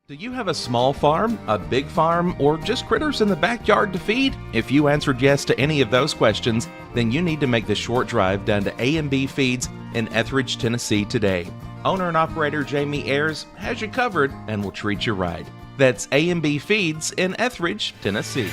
Do you have a small farm, a big farm, or just critters in the backyard to feed? If you answered yes to any of those questions, then you need to make the short drive down to A&B Feeds in Etheridge, Tennessee today. Owner and operator Jamie Ayers has you covered and will treat you right. That's A&B Feeds in Etheridge, Tennessee.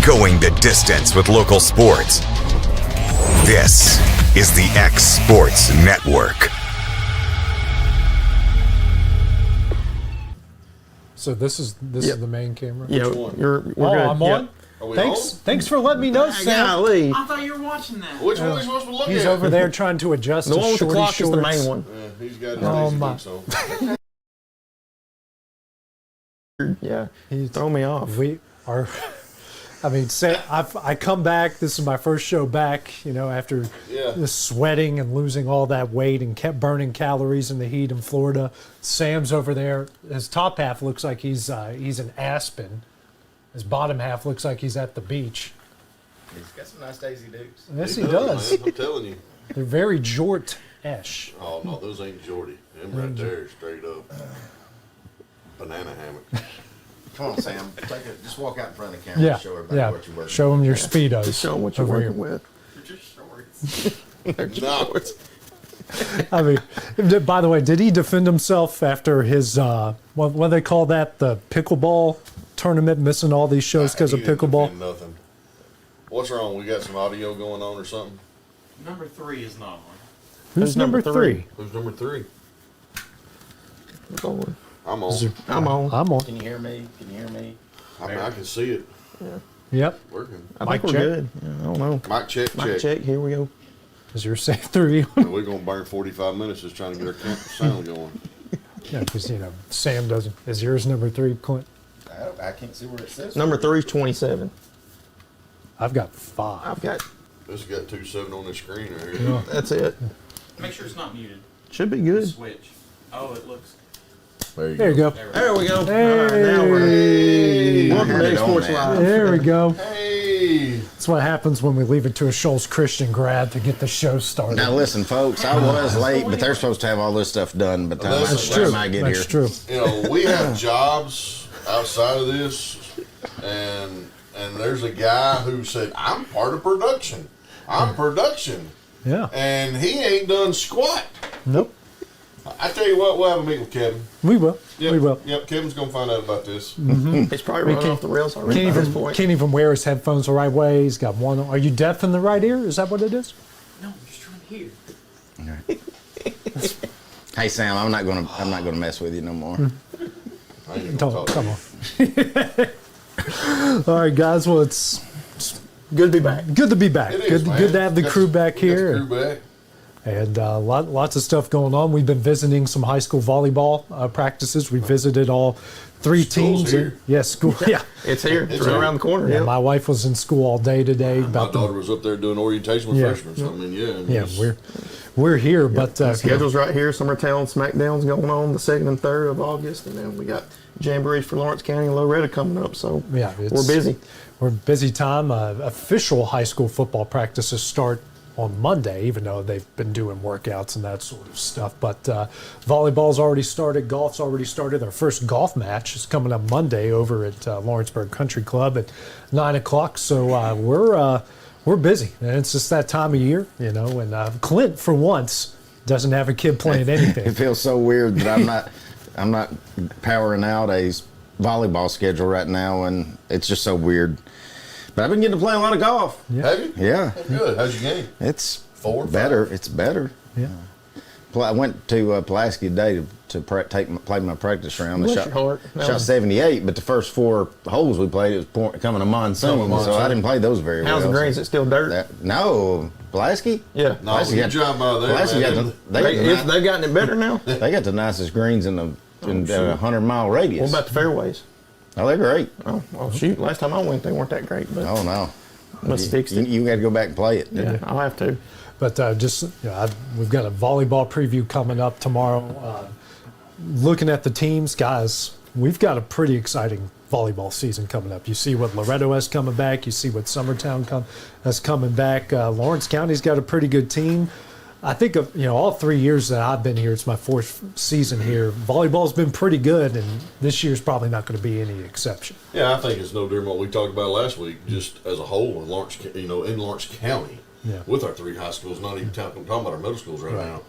Going the distance with local sports. This is the X Sports Network. So this is the main camera. Yeah, we're good. I'm on. Thanks for letting me know, Sam. Golly. I thought you were watching that. Which one are we supposed to look He's at? over there trying to adjust The his one with the shorty clock shorts. is the main one. Yeah, he's got his Oh, lazy my. boots on. Yeah, He's- throw me off. We are. I mean, I come back. This is my first show back. After the sweating and losing all that weight and kept burning calories in the heat in Florida. Sam's over there. His top half looks like he's in Aspen. His bottom half looks like he's at the beach. He's got some nice Daisy Dukes. Yes, he does. Man, I'm telling you. They're very Jort-esh. Oh, no, those ain't Jordy. Them right there, straight up. Banana hammock. Come on, Sam. Just walk out in front of the camera Yeah, and show everybody yeah. what you're working Show them your speedos. Just show them what you're over working here. with. They're just shorts. No. I mean, by the way, did he defend himself after his what do they call that? The pickleball tournament, missing all these shows because of He didn't pickleball. defend Nothing. What's wrong? We got some audio going on or something? Number 3 is not on. Who's number three? Who's number 3? Oh, I'm on. I'm on. I'm on. Can you hear me? Can you hear me? I mean, I can see it Yep. working. I Mic think we're check. good. Yeah, I don't know. Mic check, Mic check. Here we go. Is your safe 3? We're going to burn 45 minutes just trying to get our sound going. Yeah, because Sam doesn't. Is yours number 3, Clint? I can't see where it says. Number 3 is 27. I've got 5. I've got. This has got 27 on the screen right here. That's it. Make sure it's not muted. Should be good. Switch. Oh, it looks. There you go. There we go. Hey. All right, now we're. Hey! Welcome to Turn it X on, Sports man. Live. There we go. Hey! That's what happens when we leave it to a Shoals Christian grad to get the show started. Now listen, folks. I was late, but they're supposed to have all this stuff done by the time, That's by the time I get That's here. true. You know, we have jobs outside of this, and there's a guy who said, I'm part of production. I'm production. Yeah. And he ain't done squat. Nope. I tell you what, we'll have a meeting with Kevin. We will. Yep, We will. Yep, Kevin's going to find out about this. It's probably running off the rails already at this point. Can't even wear his headphones the right way. He's got one. Are you deaf in the right ear? Is that what it is? No, I'm just trying to hear. Hey Sam, I'm not gonna mess with you no more. I ain't gonna talk to Come you. on. All right, guys. Well, it's Good to be back. good to be back. It is, man. Good to have the Got crew back we got the here. crew back. And lots of stuff going on. We've been visiting some high school volleyball practices. We visited all 3 School's teams. here. Yes, school. Yeah. It's here. It's It's right here. around the corner. Yeah, Yeah. my wife was in school all day today. My About daughter was up there doing orientation with Yeah. freshmen. So, I mean, yeah, it's- we're here, but Schedule's right here. Summertown Smackdown's going on the 2nd and 3rd of August, and then we got Jamborees for Lawrence County and Loretta coming up. So yeah, we're busy. We're busy time. Official high school football practices start on Monday, even though they've been doing workouts and that sort of stuff. But volleyball's already started. Golf's already started. Our first golf match is coming up Monday over at Lawrenceburg Country Club at 9 o'clock. So we're busy, and it's just that time of year, And Clint, for once, doesn't have a kid playing It anything. feels so weird that I'm not powering out a volleyball schedule right now, and it's just so weird. But I've been getting to play a lot of golf. Have you? Yeah, Good. How's your game? it's 4 or 5? better. It's better. Yeah. I went to Pulaski today to play my practice round. I Bless your heart. shot 78, but the first 4 holes we played, it was coming a monsoon, so I didn't play those very well. How's the green? Is it still dirt? No, Pulaski? Yeah. No, you drive by there, Pulaski man. they've Gotten it better now? they got the nicest greens in a 100-mile radius. What about the fairways? Oh, they're great. Oh, well, shoot. Last time I went, they weren't that great, but Oh, no. must fix it. You got to go back and play it. Yeah, I'll have to. But we've got a volleyball preview coming up tomorrow. Looking at the teams, guys, we've got a pretty exciting volleyball season coming up. You see what Loretto has coming back. You see what Summertown has coming back. Lawrence County's got a pretty good team. I think all 3 years that I've been here, it's my 4th season here. Volleyball's been pretty good, and this year's probably not going to be any exception. Yeah, I think it's no different what we talked about last week. Just as a whole, in Lawrence, in Lawrence County, Yeah. with our 3 high schools, not even talking about our middle schools right now,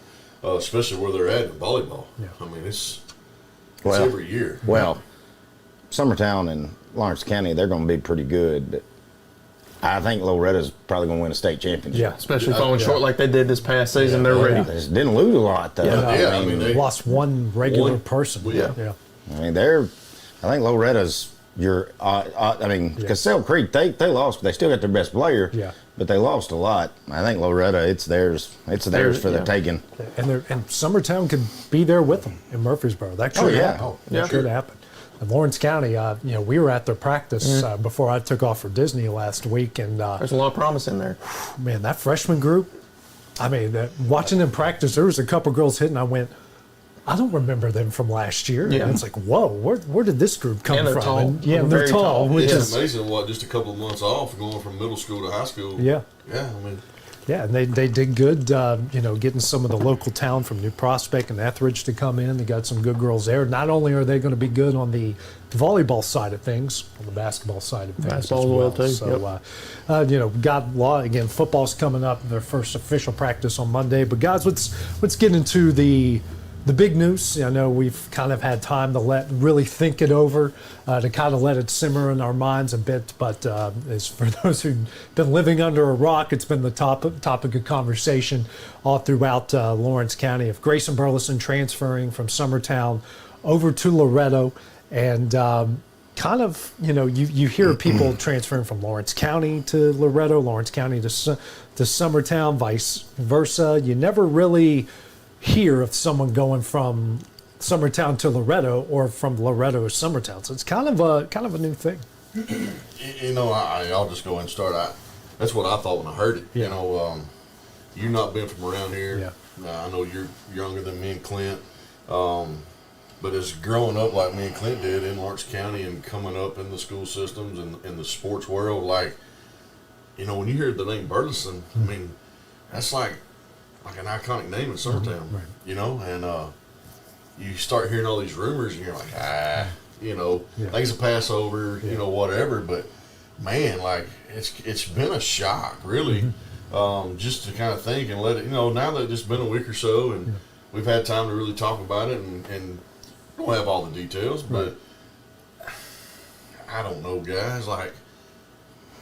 especially where they're at in volleyball. Yeah. I mean, it's Well, every year. Well, Summertown and Lawrence County, they're going to be pretty good, but I think Loretta's probably going to win a state championship. Yeah. Especially falling short like they did this past season. They're ready. They just didn't lose a lot, though. Yeah, I mean, they Lost one regular One- person. yeah. I mean, I think Loretta's because Sale Creek, they lost, but they still got their best player. Yeah. But they lost a lot. I think Loretta, it's theirs for the yeah. taking. And Summertown could be there with them in Murfreesboro. That could yeah. happen. Oh, That could happen. And Lawrence County, we were at their practice before I took off for Disney last week, and There's a lot of promise in there. man, that freshman group. I mean, watching them practice, there was a couple girls hitting. I went, I don't remember them from last year. Yeah. And it's like, whoa, where did this group come And they're from? tall. And, They're and they're very tall, tall. which It's is amazing what just a couple of months off going from middle school to high school. yeah. Yeah, I mean, Yeah, and they did good, getting some of the local talent from New Prospect and Etheridge to come in. They got some good girls there. Not only are they going to be good on the volleyball side of things, on the basketball side of things Basketball as as well, well. too. So, God, again, football's coming up. Their first official practice on Monday. But guys, let's get into the big news. I know we've kind of had time to really think it over, to kind of let it simmer in our minds a bit. But as for those who've been living under a rock, it's been the topic of conversation all throughout Lawrence County of Grayson Burleson transferring from Summertown over to Loretto. And kind of, you hear people transferring from Lawrence County to Loretto, Lawrence County to Summertown, vice versa. You never really hear of someone going from Summertown to Loretto or from Loretto to Summertown. So it's kind of a new thing. I'll just go ahead and start. That's what I thought when I heard it. Yeah. You not being from around here. Yeah. I know you're younger than me and Clint. But as growing up like me and Clint did in Lawrence County and coming up in the school systems and in the sports world, when you hear the name Burleson, I mean, that's like an iconic name in Summertown, Right. and you start hearing all these rumors and you're like, things will pass over, whatever. But man, it's been a shock, really, just to kind of think and let it, now that it's been a week or so and we've had time to really talk about it and don't have all the details, but I don't know, guys,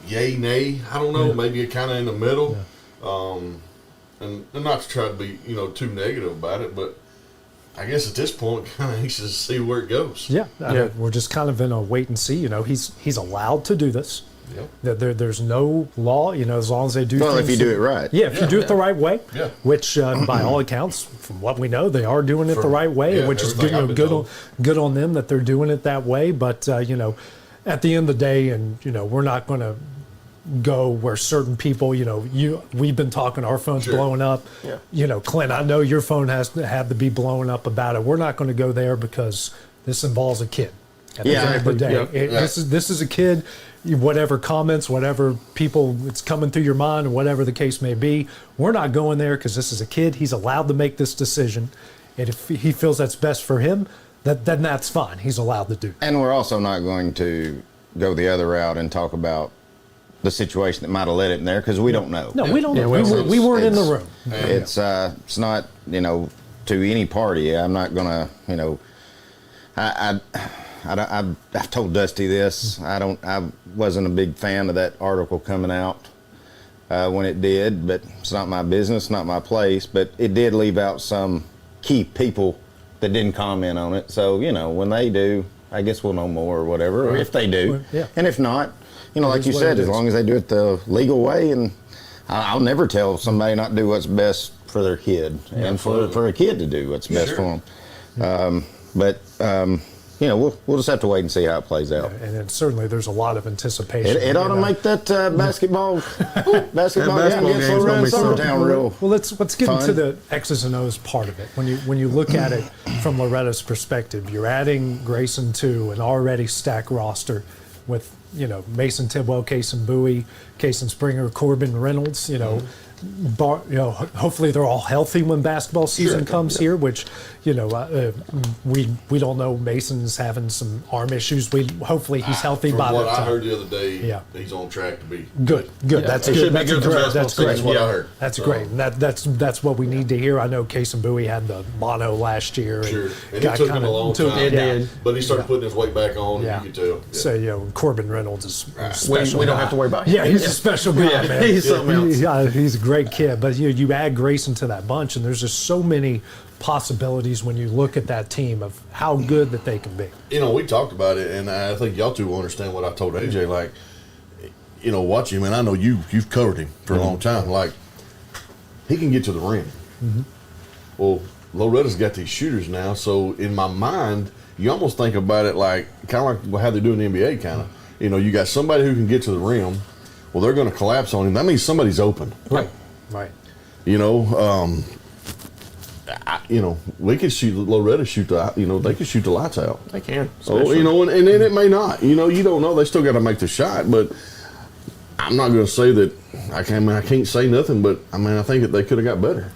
yay, nay, I don't know, maybe kind of in the middle. And not to try to be, too negative about it, but I guess at this point, kind of anxious to see where it goes. Yeah. We're just kind of in a wait and see. He's allowed to do this. Yep. There's no law, as long as they do. Well, if things you do it right. Yeah, if you do it the right way. Yeah. Which, by all accounts, from what we know, they are doing it the right way, which is good. everything I've been Good on them that they're doing it that way. But at the end of the day, and we're not going to go where certain people, we've been talking, our phone's blowing up. Yeah. Clint, I know your phone had to be blowing up about it. We're not going to go there because this involves a kid. At the end of the day, this is a kid. Whatever comments, whatever people, it's coming through your mind, whatever the case may be. We're not going there because this is a kid. He's allowed to make this decision, and if he feels that's best for him, then that's fine. He's allowed to do. And we're also not going to go the other route and talk about the situation that might have led it in there because we don't know. No, we don't know. Yeah, We weren't in the room. It's not to any party. I'm not gonna I've told Dusty this. I wasn't a big fan of that article coming out when it did, but it's not my business, not my place. But it did leave out some key people that didn't comment on it. So, when they do, I guess we'll know more or whatever, or if they do. Well, yeah. And if not, like is you what said, it as is. long as they do it the legal way, and I'll never tell somebody not to do what's best for their kid and for a kid to do what's best for them. We'll just have to wait and see how it plays out. And then certainly there's a lot of anticipation. It ought to make that basketball game basketball against game's Low gonna be Summertown something. real. Well, let's get fun. into the X's and O's part of it. When you look at it from Loretta's perspective, you're adding Grayson to an already stacked roster with Mason Tidwell, Kason Bowie, Kason Springer, Corbin Reynolds. Hopefully they're all healthy when basketball season comes here. Which we don't know. Mason's having some arm issues. Hopefully he's healthy From by what the I time. heard the other day, Yeah. he's on track to be Good. That's it good. should be That's good for great. basketball That's season. great. That's what I heard. That's So, great. And that's what we need to hear. I know Kason Bowie had the mono last year. Sure. And got it took him kinda- a long took- time. It did. But he started putting his weight back on, Yeah. and you could tell. Yeah. So Corbin Reynolds is a We special. don't guy. have to worry about him. Yeah, he's a special guy, Yeah, man. he's something else. Yeah, he's a great kid. But you add Grayson to that bunch, and there's just so many possibilities when you look at that team of how good that they can be. We talked about it, and I think y'all two will understand what I told AJ. Like, watch him, and I know you've covered him for a long time. Like, he can get to the rim. Well, Loretta's got these shooters now, so in my mind, you almost think about it like kind of like how they do in the NBA. Kind of, you got somebody who can get to the rim. Well, they're going to collapse on him. That means somebody's open. Right. We could shoot Loretta shoot the they could shoot the lights out. They can. Oh, especially. and then it may not. You don't know. They still got to make the shot, but I'm not going to say that. I can't say nothing, but I think that they could have got better.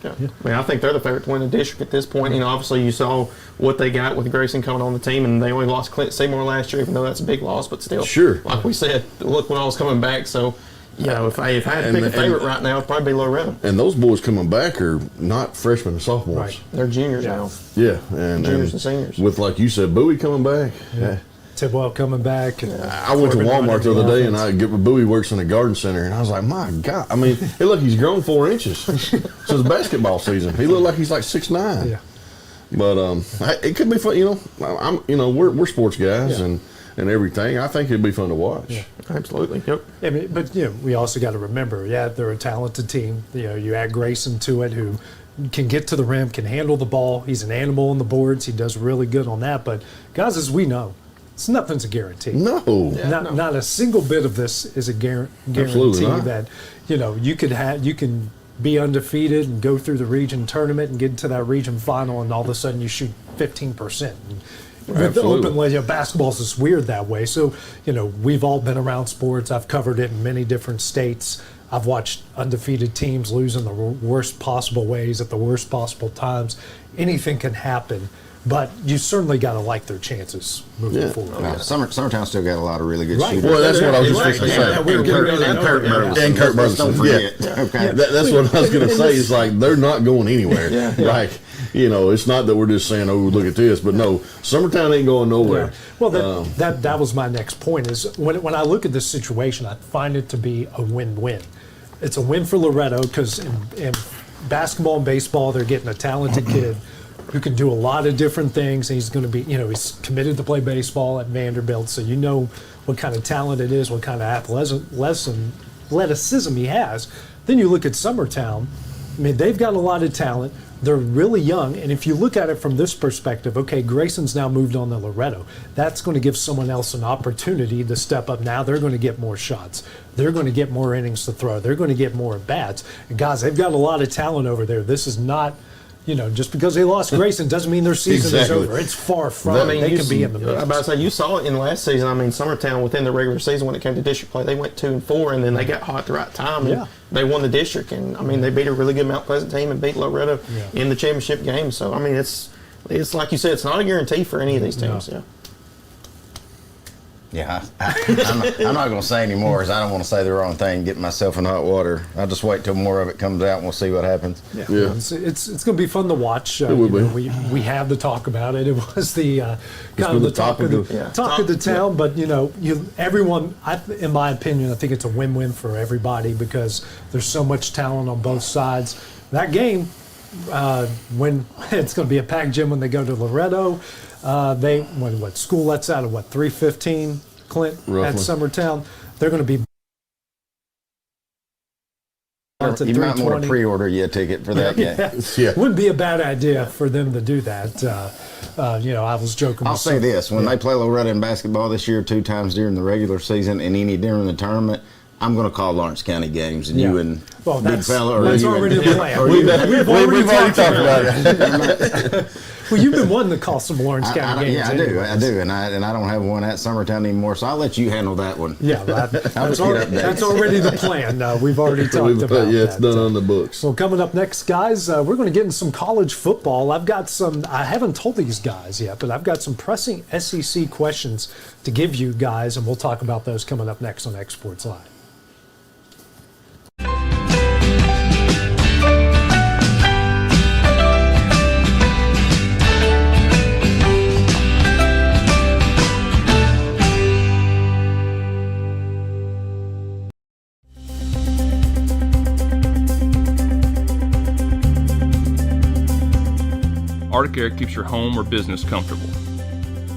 Yeah. I think they're the favorite to win the district at this point. Obviously you saw what they got with Grayson coming on the team, and they only lost Clint Seymour last year, even though that's a big loss. But still, Sure. like we said, look when I was coming back. So, if I had to pick a favorite right now, it'd probably be Loretta. And those boys coming back are not freshmen and sophomores. Right. They're juniors now. Yeah, and Juniors and seniors. with, like you said, Bowie coming back. Yeah. Tidwell coming back. And I went to Corbin Walmart running the other day, offense. and Bowie works in the garden center, and I was like, my God! Hey, look, he's grown 4 inches since basketball season. He looked like he's like 6'9". Yeah. But it could be fun. We're sports guys and everything. I think it'd be fun to watch. Yeah. Absolutely. Yep. But we also got to remember, they're a talented team. You add Grayson to it, who can get to the rim, can handle the ball. He's an animal on the boards. He does really good on that. But guys, as we know, nothing's a guarantee. No. Not a single bit of this is a Absolutely guarantee not. that you can be undefeated and go through the region tournament and get to that region final, and all of a sudden you shoot 15%. With the Absolutely. open, basketball's just weird that way. So, we've all been around sports. I've covered it in many different states. I've watched undefeated teams lose in the worst possible ways at the worst possible times. Anything can happen, but you certainly got to like their chances moving forward. Summertown still got a lot of really good Right. shooters. Well, that's what I was just Right. fixing to say. Yeah, we were getting ready to And know Kirk that. Burleson. And Kirk Let's don't Burleson, forget. Okay. That's what I was going to say. It's like they're not going anywhere. Like, it's not that we're just saying, oh, look at this. But no, Summertown ain't going nowhere. Yeah. Well, that was my next point. Is when I look at this situation, I find it to be a win-win. It's a win for Loretto because in basketball and baseball, they're getting a talented kid who can do a lot of different things. And he's going to be, he's committed to play baseball at Vanderbilt, so you know what kind of talent it is, what kind of athleticism he has. Then you look at Summertown. They've got a lot of talent. They're really young, and if you look at it from this perspective, okay, Grayson's now moved on to Loretto. That's going to give someone else an opportunity to step up. Now they're going to get more shots. They're going to get more innings to throw. They're going to get more at-bats. And guys, they've got a lot of talent over there. This is not, just because they lost Grayson doesn't mean their season Exactly. is over. It's far from it. They can be in the I'm about mix. to say, you saw it in last season. Summertown within the regular season when it came to district play, they went 2-4, and then they got hot at the right time. And Yeah. they won the district, and they beat a really good Mount Pleasant team and beat Loretto in the championship game. So it's like you said, it's not a guarantee for any of these teams. No. Yeah. Yeah, I'm not going to say anymore because I don't want to say the wrong thing, get myself in hot water. I'll just wait till more of it comes out and we'll see what happens. Yeah. It's going to be fun to watch. It will be. We have to talk about it. It was the kind of been the the topic of- talk of the town. But everyone, in my opinion, I think it's a win-win for everybody because there's so much talent on both sides. That game, when it's going to be a packed gym when they go to Loretto. When school lets out at 3:15, Clint, Roughly. at Summertown, they're going to be on to You might want 3:20. to pre-order you a ticket for that game. Yeah. Wouldn't be a bad idea for them to do that. I was joking. I'll with say some- this: when they play Loretto in basketball this year, 2 times during the regular season and any during the tournament, I'm going to call Lawrence County games, and you and Well, Big that's, Fella, or that's you already and, the plan. or you and- We've already talked about it. Well, you've been wanting to call some Lawrence County games. yeah, I do, anyways. and I don't have one at Summertown anymore, so I'll let you handle that one. Yeah, that's just get updates. that's already the plan. We've already talked about Yeah, it's that. done on the books. Well, coming up next, guys, we're going to get into some college football. I haven't told these guys yet, but I've got some pressing SEC questions to give you guys, and we'll talk about those coming up next on X Sports Live. Arctic Air keeps your home or business comfortable.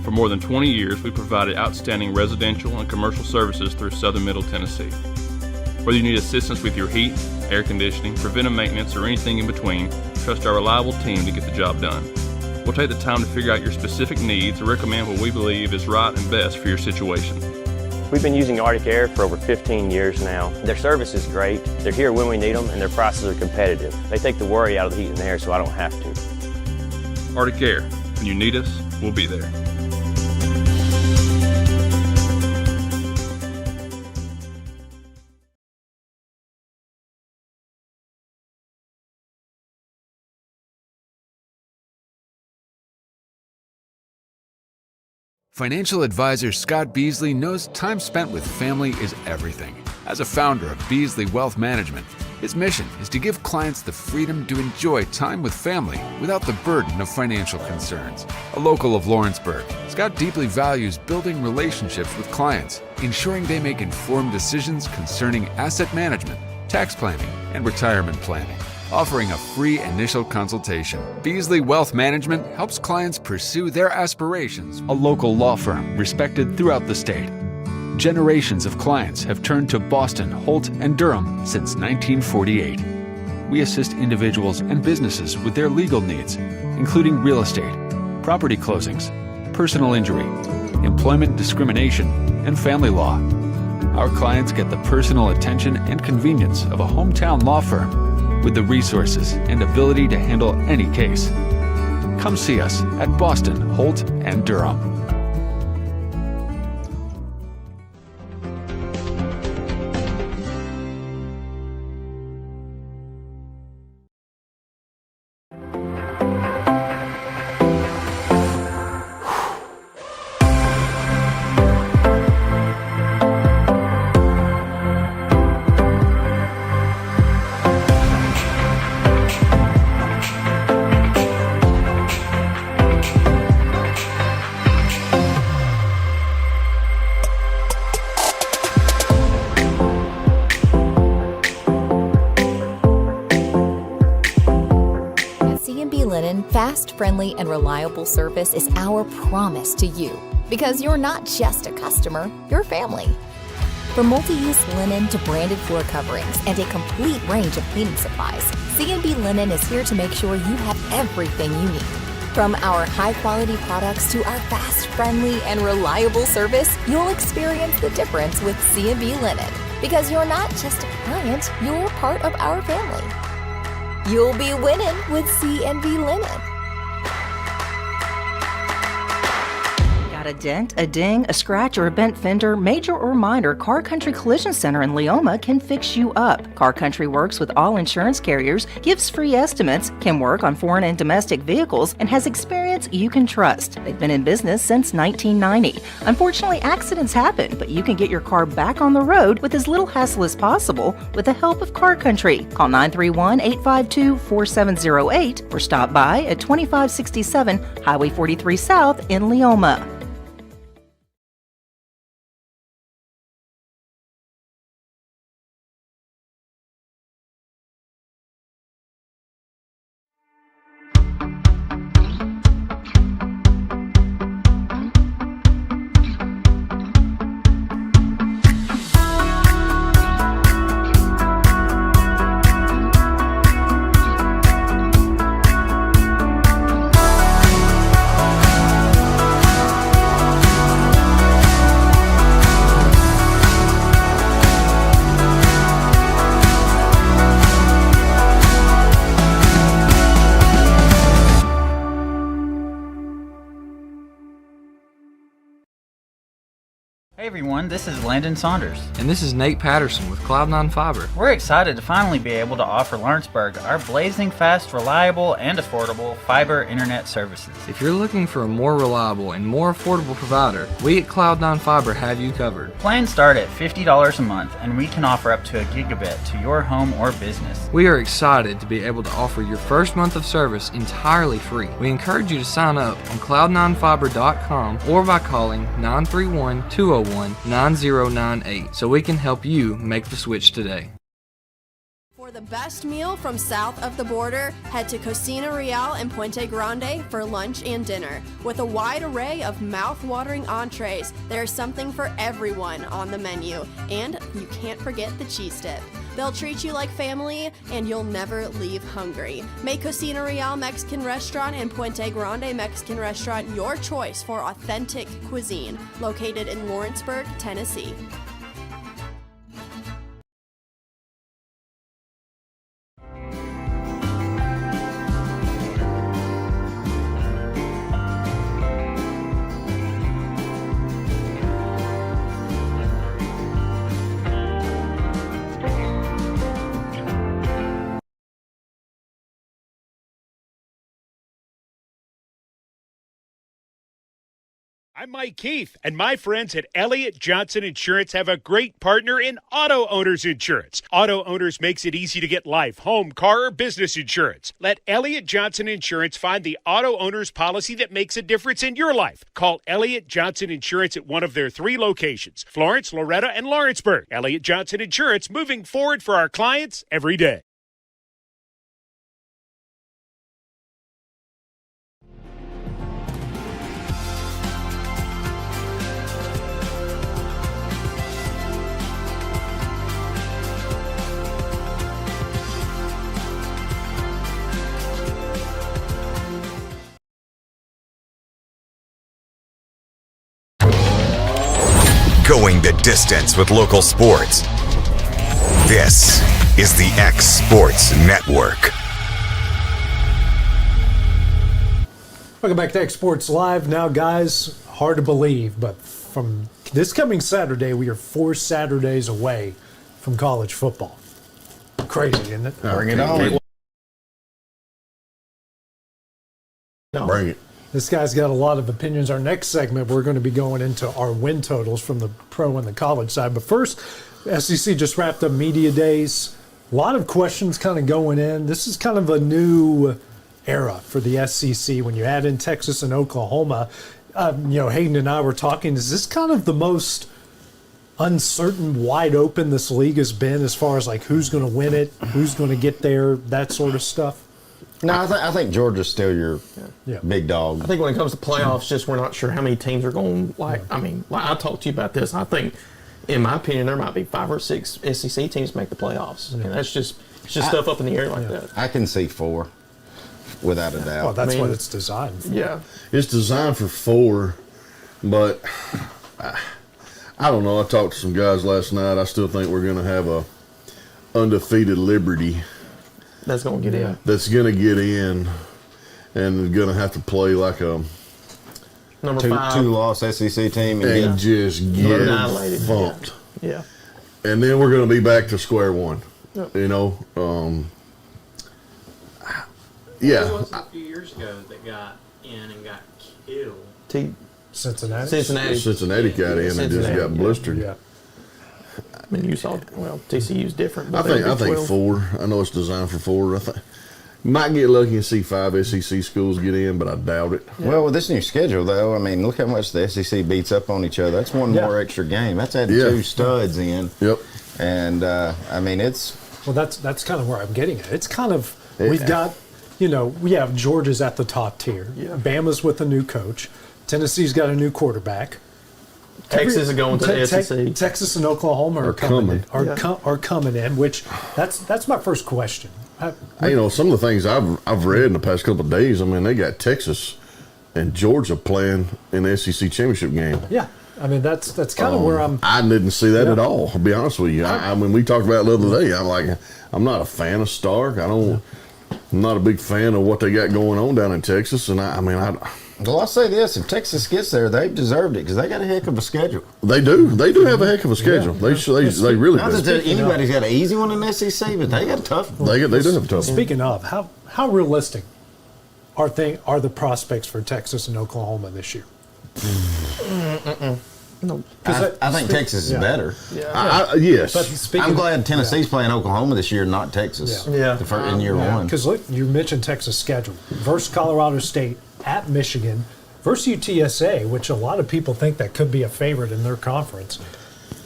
For more than 20 years, we provided outstanding residential and commercial services through southern Middle Tennessee. Whether you need assistance with your heat, air conditioning, preventive maintenance, or anything in between, trust our reliable team to get the job done. We'll take the time to figure out your specific needs and recommend what we believe is right and best for your situation. We've been using Arctic Air for over 15 years now. Their service is great, they're here when we need them, and their prices are competitive. They take the worry out of the heat and air so I don't have to. Arctic Air. When you need us, we'll be there. Financial advisor Scott Beasley knows time spent with family is everything. As a founder of Beasley Wealth Management, his mission is to give clients the freedom to enjoy time with family without the burden of financial concerns. A local of Lawrenceburg, Scott deeply values building relationships with clients, ensuring they make informed decisions concerning asset management, tax planning, and retirement planning. Offering a free initial consultation, Beasley Wealth Management helps clients pursue their aspirations. A local law firm respected throughout the state. Generations of clients have turned to Boston, Holt, and Durham since 1948. We assist individuals and businesses with their legal needs, including real estate, property closings, personal injury, employment discrimination, and family law. Our clients get the personal attention and convenience of a hometown law firm with the resources and ability to handle any case. Come see us at Boston, Holt, and Durham. Fast, friendly, and reliable service is our promise to you because you're not just a customer, you're family. From multi-use linen to branded floor coverings and a complete range of cleaning supplies, C&B Linen is here to make sure you have everything you need. From our high-quality products to our fast, friendly, and reliable service, you'll experience the difference with C&B Linen because you're not just a client, you're part of our family. You'll be winning with C&B Linen. Got a dent, a ding, a scratch, or a bent fender? Major or minor, Car Country Collision Center in Leoma can fix you up. Car Country works with all insurance carriers, gives free estimates, can work on foreign and domestic vehicles, and has experience you can trust. They've been in business since 1990. Unfortunately, accidents happen, but you can get your car back on the road with as little hassle as possible with the help of Car Country. Call 931-852-4708 or stop by at 2567 Highway 43 South in Leoma. Hey everyone, this is Landon Saunders. And this is Nate Patterson with Cloud9 Fiber. We're excited to finally be able to offer Lawrenceburg our blazing fast, reliable, and affordable fiber internet services. If you're looking for a more reliable and more affordable provider, we at Cloud9 Fiber have you covered. Plans start at $50 a month, and we can offer up to a gigabit to your home or business. We are excited to be able to offer your first month of service entirely free. We encourage you to sign up on cloud9fiber.com or by calling 931-201-9098 so we can help you make the switch today. For the best meal from south of the border, head to Cocina Real in Puente Grande for lunch and dinner. With a wide array of mouth-watering entrees, there's something for everyone on the menu. And you can't forget the cheese dip. They'll treat you like family, and you'll never leave hungry. Make Cocina Real Mexican Restaurant and Puente Grande Mexican Restaurant your choice for authentic cuisine, located in Lawrenceburg, Tennessee. I'm Mike Keith, and my friends at Elliott Johnson Insurance have a great partner in Auto Owners Insurance. Auto Owners makes it easy to get life, home, car, or business insurance. Let Elliott Johnson Insurance find the Auto Owners policy that makes a difference in your life. Call Elliott Johnson Insurance at one of their 3 locations, Florence, Loretta, and Lawrenceburg. Elliott Johnson Insurance, moving forward for our clients every day. Going the distance with local sports. This is the X Sports Network. Welcome back to X Sports Live. Now, guys, hard to believe, but from this coming Saturday, we are 4 Saturdays away from college football. Crazy, isn't it? Bring it on. Bring it. This guy's got a lot of opinions. Our next segment, we're going to be going into our win totals from the pro and the college side. But first, SEC just wrapped up media days. A lot of questions kind of going in. This is kind of a new era for the SEC when you add in Texas and Oklahoma. Hayden and I were talking. Is this kind of the most uncertain, wide open this league has been as far as like who's going to win it, who's going to get there, that sort of stuff? No, I think Georgia's still your big dog. I think when it comes to playoffs, just we're not sure how many teams are going. I talked to you about this. I think, in my opinion, there might be 5 or 6 SEC teams make the playoffs, and that's just stuff up in the air like that. I can see 4, without a doubt. Well, that's what it's designed for. Yeah, it's designed for 4, but I don't know. I talked to some guys last night. I still think we're going to have a undefeated Liberty. That's going to get in. That's going to get in, and going to have to play like a number 5 2-loss SEC team and just get thumped. Yeah. And then we're going to be back to square one. Yep. You know. Yeah. Who was it a few years ago that got in and got killed? Cincinnati. Cincinnati got in and just got blistered. Yeah. I mean, you saw, TCU's different. I think 4. I know it's designed for 4. I think might get lucky and see 5 SEC schools get in, but I doubt it. Yeah. Well, with this new schedule, though, I mean, look how much the SEC beats up on each other. That's one more extra game. That's adding 2 studs in. Yep. And I mean, it's that's kind of where I'm getting at. It's kind of we've got, we have Georgia's at the top tier. Yeah. Bama's with a new coach. Tennessee's got a new quarterback. Texas is going to the SEC. Texas and Oklahoma are coming in. Which that's my first question. Some of the things I've read in the past couple of days. I mean, they got Texas and Georgia playing in the SEC championship game. Yeah, I mean that's kind of where I'm. I didn't see that at all. I'll be honest with you. I mean, we talked about it the other day. I'm not a fan of Stark. I'm not a big fan of what they got going on down in Texas, and I Well, I'll say this: if Texas gets there, they've deserved it because they got a heck of a schedule. They do. They do have a heck of a schedule. They really Not do. that anybody's got an easy one in the SEC, but they got a tough one. They do have a tough one. Speaking of, how realistic are the prospects for Texas and Oklahoma this year? No, I think Texas is better. Yes. But I'm glad Tennessee's playing Oklahoma this year, not Texas. In year one. Because look, you mentioned Texas' schedule versus Colorado State, at Michigan, versus UTSA, which a lot of people think that could be a favorite in their conference.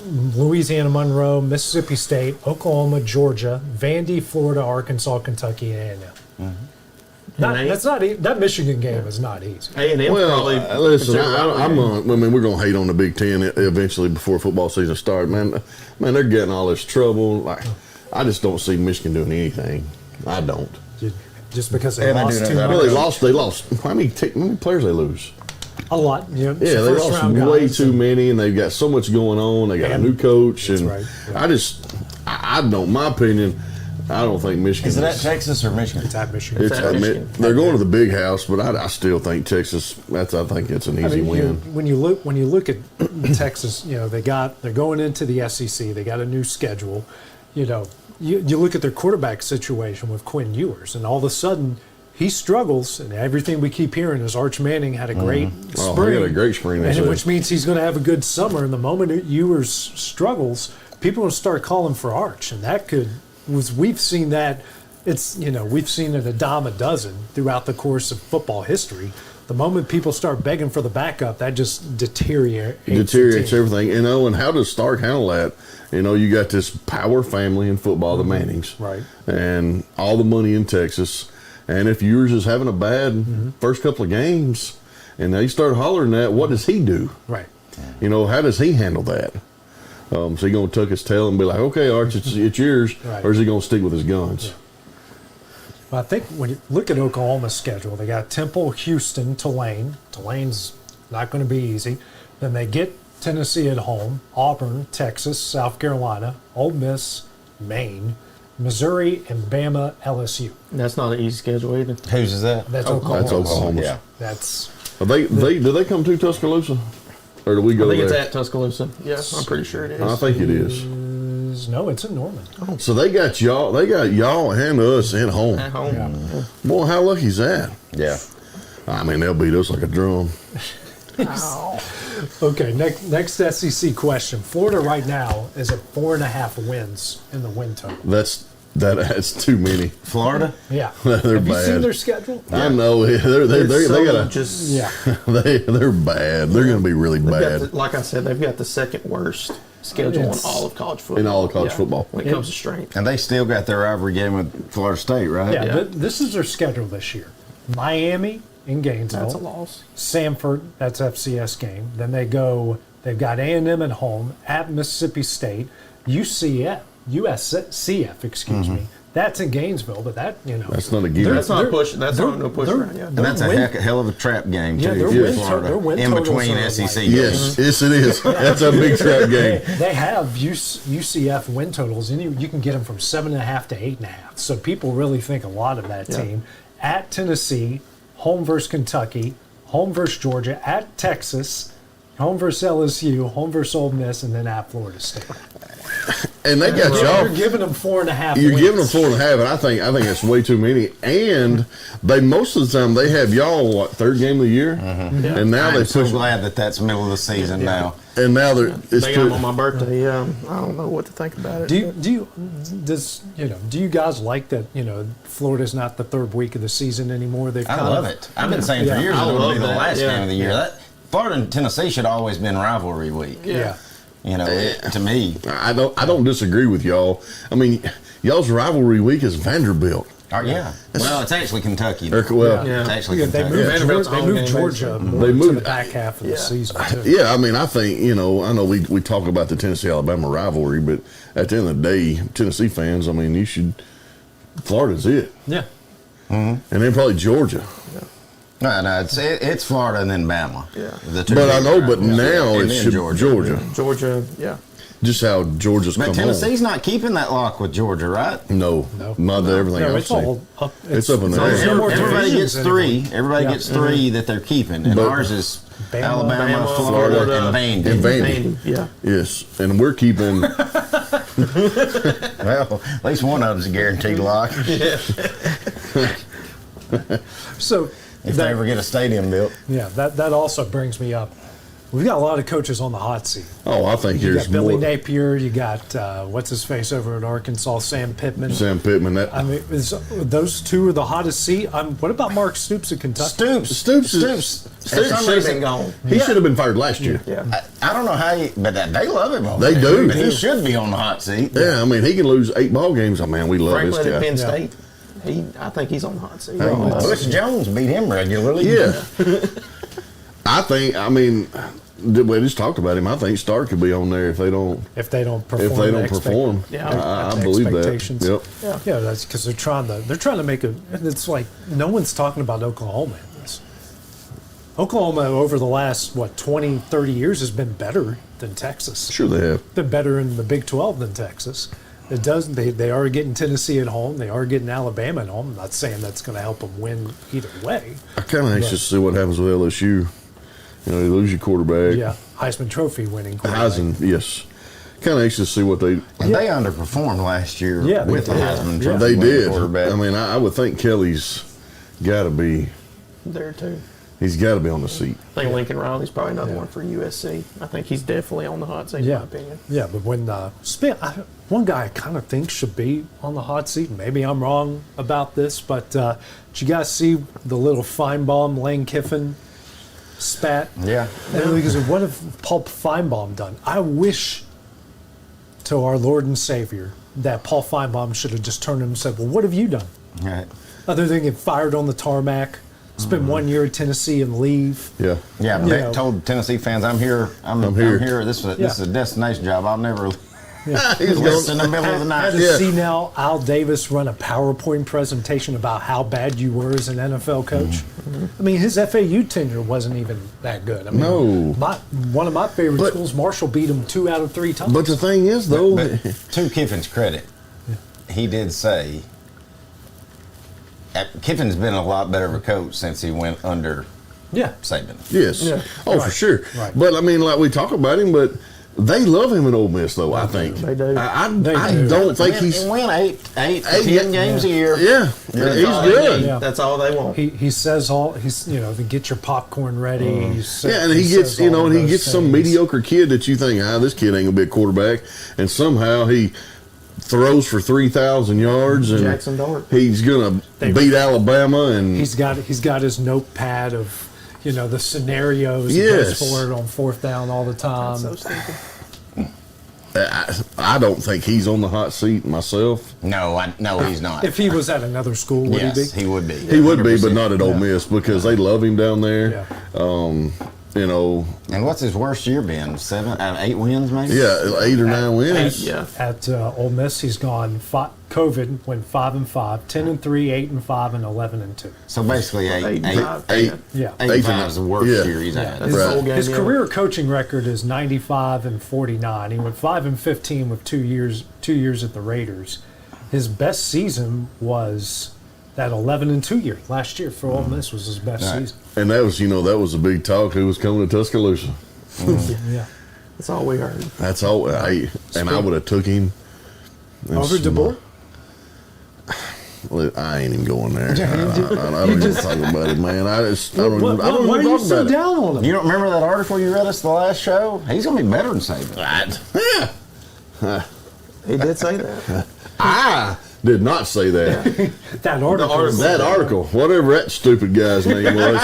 Louisiana Monroe, Mississippi State, Oklahoma, Georgia, Vandy, Florida, Arkansas, Kentucky, and A&M. That Michigan game is not easy. A&M listen, we're gonna hate on the Big Ten eventually before football season starts. Man, they're getting all this trouble. Like, I just don't see Michigan doing anything. I don't. Just because they lost too much. Well, they lost. How many players they lose? A lot. Yeah, they lost way too many, and they've got so much going on. They got a new coach, and I don't. My opinion. I don't think Michigan is it at Texas or Michigan? It's at Michigan. They're going to the big house, but I still think Texas. I think it's an easy win. When you look at Texas, they're going into the SEC. They got a new schedule. You look at their quarterback situation with Quinn Ewers, and all of a sudden he struggles. And everything we keep hearing is Arch Manning had a great spring. He had a great spring, which means he's going to have a good summer. And the moment Ewers struggles, people will start calling for Arch, and that could. We've seen that. We've seen it a dime a dozen throughout the course of football history. The moment people start begging for the backup, that just deteriorates everything. And how does Stark handle that? You got this power family in football, the Mannings, right, and all the money in Texas. And if Ewers is having a bad first couple of games, and they start hollering that, what does he do? Right. How does he handle that? So he going to tuck his tail and be like, okay, Arch, it's yours, right, or is he going to stick with his guns? Yeah. Well, I think when you look at Oklahoma's schedule, they got Temple, Houston, Tulane. Tulane's not going to be easy. Then they get Tennessee at home, Auburn, Texas, South Carolina, Ole Miss, Maine, Missouri, and Bama, LSU. That's not an easy schedule either. Whose is that? That's Oklahoma. That's Oklahoma. Yeah. That's. Do they come to Tuscaloosa? Or do we go there? I think it's at Tuscaloosa. Yeah, I'm pretty sure it is. I think it is. No, it's in Norman. Oh. So they got y'all and us at home. At home. Yeah. Boy, how lucky is that? Yeah. I mean, they'll beat us like a drum. Okay, next SEC question. Florida right now is at 4.5 wins in the win total. That's too many. Florida? Yeah. They're Have bad. you seen their schedule? I know. They're bad. They're going to be really bad. Like I said, they've got the second worst schedule in all of college football. In all of college football. When it comes to strength. And they still got their rivalry game with Florida State, right? Yeah. This is their schedule this year. Miami in Gainesville. That's a loss. Samford, that's FCS game. Then they've got A&M at home, at Mississippi State, USCF, excuse me. That's in Gainesville, but that's not a given. That's not a push. That's not no push around. Yeah. And that's a hell of a trap game too. Their win in between SEC games. Yes, it is. That's a big trap game. They have UCF win totals, and you can get them from 7.5 to 8.5. So people really think a lot of that team. At Tennessee, home versus Kentucky, home versus Georgia, at Texas, home versus LSU, home versus Ole Miss, and then at Florida State. And they got y'all. You're giving them 4.5. You're giving them 4.5, and I think it's way too many. And they most of the time they have y'all third game of the year, and now I'm so glad that's middle of the season now. And now they got them on my birthday. I don't know what to think about it. Do you guys like that? Florida's not the third week of the season anymore. I love it. I've been saying for years it'll be the last game of the year. Florida and Tennessee should always been rivalry week. Yeah. To me, I don't disagree with y'all. I mean, y'all's rivalry week is Vanderbilt. Yeah. Well, it's actually Kentucky. It's actually Kentucky. They moved Georgia to the back half of the season, too. Yeah, I mean, I think, I know we talk about the Tennessee-Alabama rivalry, but at the end of the day, Tennessee fans, I mean, Florida's it. Yeah. And then probably Georgia. No, it's Florida and then Bama. Yeah. But I know, but now it should be Georgia. Georgia, yeah. just how Georgia's But come Tennessee's not keeping that lock with Georgia, right? on. No, not everything No, else. it's all up. It's up in the there's air. no more Everybody divisions gets three. anymore. Everybody Yeah. gets three that they're keeping, and But- ours is Bama, Alabama, Florida, and Vandy. And Vandy. Vandy, yeah. Yes, and we're keeping. Well, at least one of them's a guaranteed lock. So If they ever get a stadium built. yeah, that also brings me up. We've got a lot of coaches on the hot seat. Oh, I think You there's got Billy more. Napier. You got what's his face over at Arkansas, Sam Pittman. Sam Pittman. That I mean, those two are the hottest seat. What about Mark Stoops at Kentucky? Stoops Stoops should Somebody's been gone. He should have been fired last year. Yeah. I don't know how but they love him. Over They there. do. He should be on the hot seat. Yeah, I mean, he can lose 8 ball games. Oh man, we love Franklin this at guy. Penn State. I think he's on the hot seat. Butch Jones beat him regularly. Yeah. I mean, we just talked about him. I think Stark could be on there if they don't perform. Yeah. I believe that. expectations. Yep. Yeah, that's because they're trying to make a. It's like no one's talking about Oklahoma in this. Oklahoma over the last 20, 30 years has been better than Texas. Sure they have. Been better in the Big 12 than Texas. It does. They are getting Tennessee at home. They are getting Alabama at home. I'm not saying that's going to help them win either way. I kind of anxious to see what happens with LSU. You know, you lose your quarterback. Yeah, Heisman Trophy winning quarterback. Heisman, yes. Kind of anxious to see what they. And they underperformed last year with the Heisman They Trophy winning did. quarterback. I mean, I would think Kelly's got to be. There too. He's got to be on the seat. I think Lincoln Riley's probably another one for USC. I think he's definitely on the hot seat, in my opinion. Yeah, but when one guy I kind of think should be on the hot seat, maybe I'm wrong about this, but did you guys see the little Feinbaum, Lane Kiffin spat? Yeah. And because what have Paul Feinbaum done? I wish to our Lord and Savior that Paul Feinbaum should have just turned to him and said, well, what have you done? Right. Other than get fired on the tarmac, spend 1 year at Tennessee and leave. Yeah. Yeah, You Beck know. told Tennessee fans, I'm here. I'm here. here. This is a destination job. I'll never He's list in the middle of the Had night. to see now Al Davis run a PowerPoint presentation about how bad you were as an NFL coach. I mean, his FAU tenure wasn't even that good. I mean, No. one of my favorite schools, Marshall, beat him 2 out of 3 times. But the thing is, though, But to Kiffin's credit, he did say Kiffin's been a lot better of a coach since he went under yeah, Saban. yes. Yeah. Oh, for Right. sure. Right. But, I mean, like, we talk about him, but they love him at Ole Miss, though, I think. They do. I do. don't think he's. He win eight to Eight, 10 games a year. Yeah. That's He's all they good. need. Yeah. That's all they want. he says all he's to get your popcorn ready. Yeah, and he gets, says all and he those gets some things. mediocre kid that you think, this kid ain't gonna be a quarterback, and somehow he throws for 3,000 yards, and Jackson Dart. he's gonna beat Alabama, and He's got his notepad of the scenarios. He Yes. goes for it on 4th down all the time. So stupid. I don't think he's on the hot seat myself. No, he's not. If he was at another school, would yes, he be? he would be. He would be, but 100%. not at Ole Miss because they love him down there. And what's his worst year been? 7 out of 8 wins, maybe? Yeah, 8 or 9 wins. Yeah. At Ole Miss, he's gone. COVID went 5-5, 10-3, 8-5, and 11-2. So basically, 8 and 5. Eight. Yeah. 8 and 5 is the worst Yeah. year he's had. That's the whole game, His yeah. career coaching record is 95-49. He went 5-15 with 2 years at the Raiders. His best season was that 11-2 year last year for Ole Miss was his best season. And that was a big talk. Who was coming to Tuscaloosa? Yeah. That's all we heard. That's all. I would have took him. Over DeBoer? I ain't even going there. I don't even talk about it, man. I don't Why even are you talk so about it. down on him? You don't remember that article you read us the last show? He's going to be better than Saban. Yeah. He did say that. I did not say that. That article. That article, whatever that stupid guy's name was,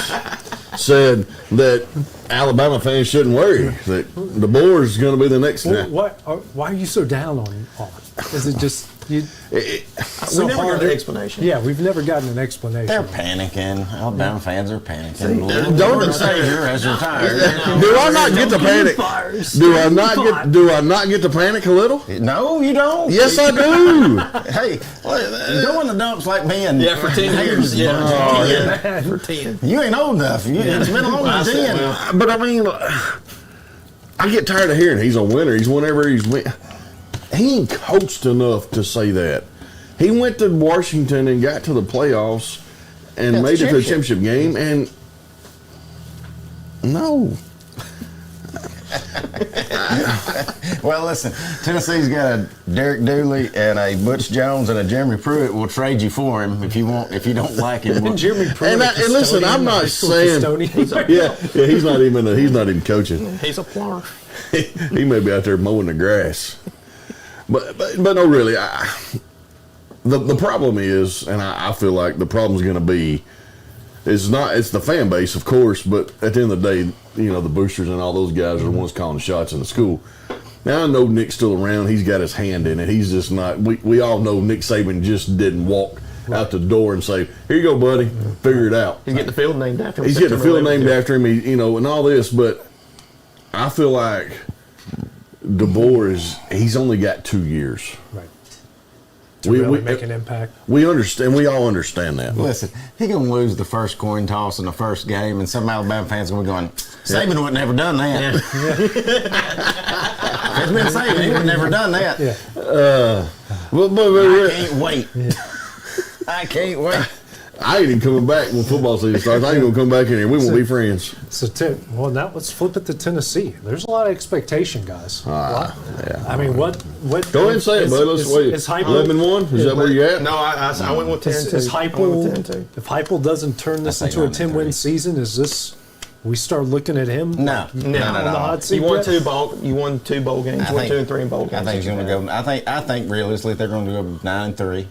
said that Alabama fans shouldn't worry, that DeBoer is going to be the next guy. Why are you so down on it? Is it just you? We never got the explanation. Yeah, we've never gotten an explanation. They're panicking. Alabama fans are panicking. Don't Savior has retired. Do I not get the panic? Do I not get the panic a little? No, you don't. Yes, I do. Hey, go in the dumps like me and Yeah, for 10 years. Yeah, for 10. You ain't old enough. It's been longer than 10. But I mean, I get tired of hearing he's a winner. He's whenever he's win. He ain't coached enough to say that. He went to Washington and got to the playoffs and made it to the championship game. And no. Well, listen, Tennessee's got a Derek Dooley and a Butch Jones and a Jeremy Pruitt. Will trade you for him if you don't like him. Jeremy Pruitt. And listen, I'm not saying. Yeah, he's not even coaching. He's a plumber. He may be out there mowing the grass. But no, really, the problem is, and I feel like the problem's going to be, it's the fan base, of course, but at the end of the day, the boosters and all those guys are the ones calling the shots in the school. Now, I know Nick's still around. He's got his hand in it. He's just not. We all know Nick Saban just didn't walk out the door and say, "Here you go, buddy, figure it out." He's getting the field named after him. He's getting the field named after him, and all this, but I feel like DeBoer he's only got 2 years. Right. To really make an impact. We understand. We all understand that. Listen, he's going to lose the first coin toss in the first game, and some Alabama fans are going to be going, Saban would never done that. It's been Saban. He would never done that. Yeah. I can't wait. I can't wait. I ain't even coming back when football season starts. I ain't going to come back in here. We won't be friends. Well, now let's flip it to Tennessee. There's a lot of expectation, guys. Yeah. I mean, what? Go ahead and say it, bud. Let's wait. 11-1? Is that where you at? No, I went with 10-2. Is Heupel, if Heupel doesn't turn this into a 10-win season, is this? We start looking at him. No. On the hot seat. You won two bowl games. You won 2 and 3 in bowl games. I think he's going to go. I think realistically they're going to go 9-3.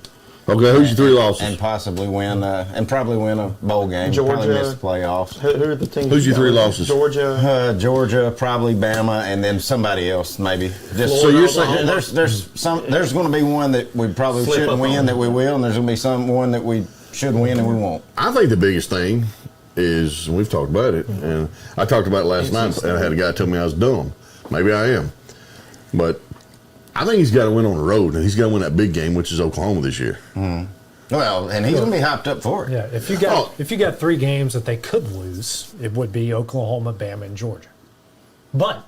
Okay, who's your 3 losses? And possibly win, and probably win a bowl game. Georgia. Probably miss the playoffs. Who are the teams? Who's your 3 losses? Georgia. Probably Bama, and then somebody else maybe. So you're saying there's going to be one that we probably shouldn't win that we will, and there's going to be one that we should win and we won't. I think the biggest thing is, and we've talked about it, and I talked about it last night, and I had a guy tell me I was dumb. Maybe I am, but I think he's got to win on the road, and he's got to win that big game, which is Oklahoma this year. Well, and he's going to be hyped up for it. Yeah, if you got 3 games that they could lose, it would be Oklahoma, Bama, and Georgia. But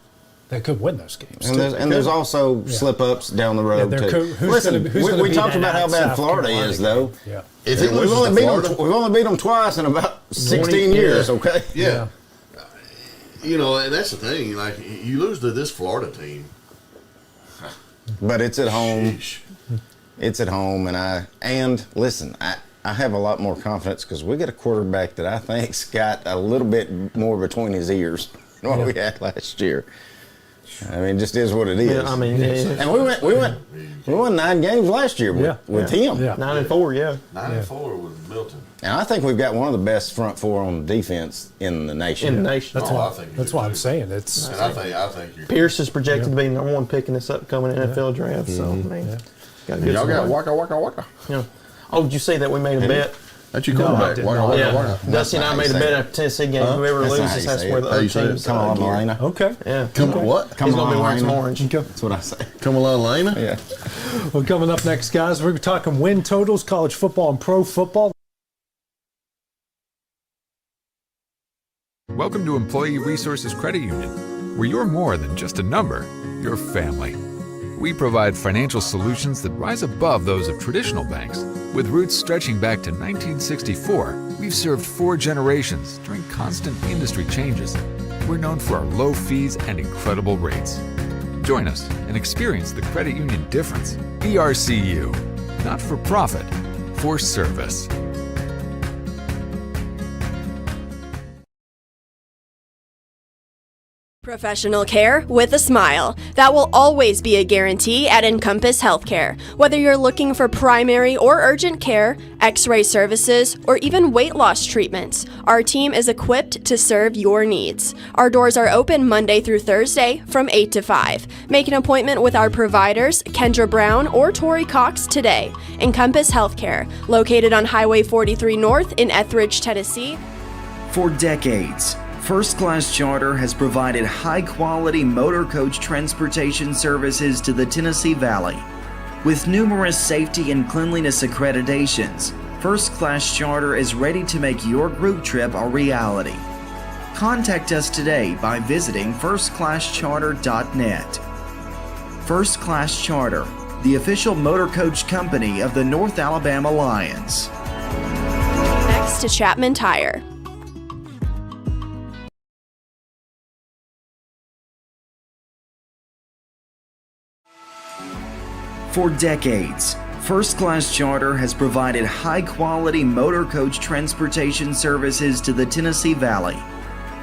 they could win those games. And there's also slip-ups down the road, too. Listen, we talked about how bad Florida is, though. Yeah. We've only beat them twice in about 16 years, okay? Yeah. And that's the thing. Like, you lose to this Florida team. But it's at home. Sheesh. It's at home, and listen, I have a lot more confidence because we got a quarterback that I think's got a little bit more between his ears than what we had last year. I mean, it just is what it is. Yeah, I mean, and we won 9 games last year with him. Yeah. 9-4, yeah. 9-4 with Milton. And I think we've got one of the best front 4 on defense in the nation. That's what I'm saying. I think you're Pierce is projected to be number 1 pick in this upcoming NFL draft. So, I mean, y'all got waka. Yeah. Oh, did you see that we made a bet? That's your quarterback. Waka. Dusty and I made a bet after Tennessee game. Whoever loses has to wear the other team's Come on, Elena. Okay. Yeah. He's going to be wearing some orange. That's what I say. Come on, Elena. Yeah. Well, coming up next, guys, we're talking win totals, college football, and pro football. Welcome to Employee Resources Credit Union, where you're more than just a number, you're family. We provide financial solutions that rise above those of traditional banks. With roots stretching back to 1964, we've served 4 generations during constant industry changes. We're known for our low fees and incredible rates. Join us and experience the credit union difference. ERCU, not for profit, for service. Professional care with a smile. That will always be a guarantee at Encompass Healthcare. Whether you're looking for primary or urgent care, x-ray services, or even weight loss treatments, our team is equipped to serve your needs. Our doors are open Monday through Thursday from 8 to 5. Make an appointment with our providers, Kendra Brown or Tori Cox, today. Encompass Healthcare, located on Highway 43 North in Etheridge, Tennessee. For decades, First Class Charter has provided high-quality motor coach transportation services to the Tennessee Valley. With numerous safety and cleanliness accreditations, First Class Charter is ready to make your group trip a reality. Contact us today by visiting firstclasscharter.net. First Class Charter, the official motor coach company of the North Alabama Lions. Next to Chapman Tire. For decades, First Class Charter has provided high-quality motor coach transportation services to the Tennessee Valley.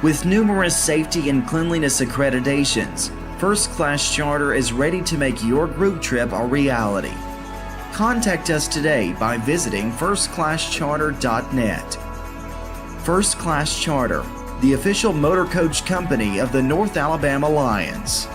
With numerous safety and cleanliness accreditations, First Class Charter is ready to make your group trip a reality. Contact us today by visiting firstclasscharter.net. First Class Charter, the official motor coach company of the North Alabama Lions.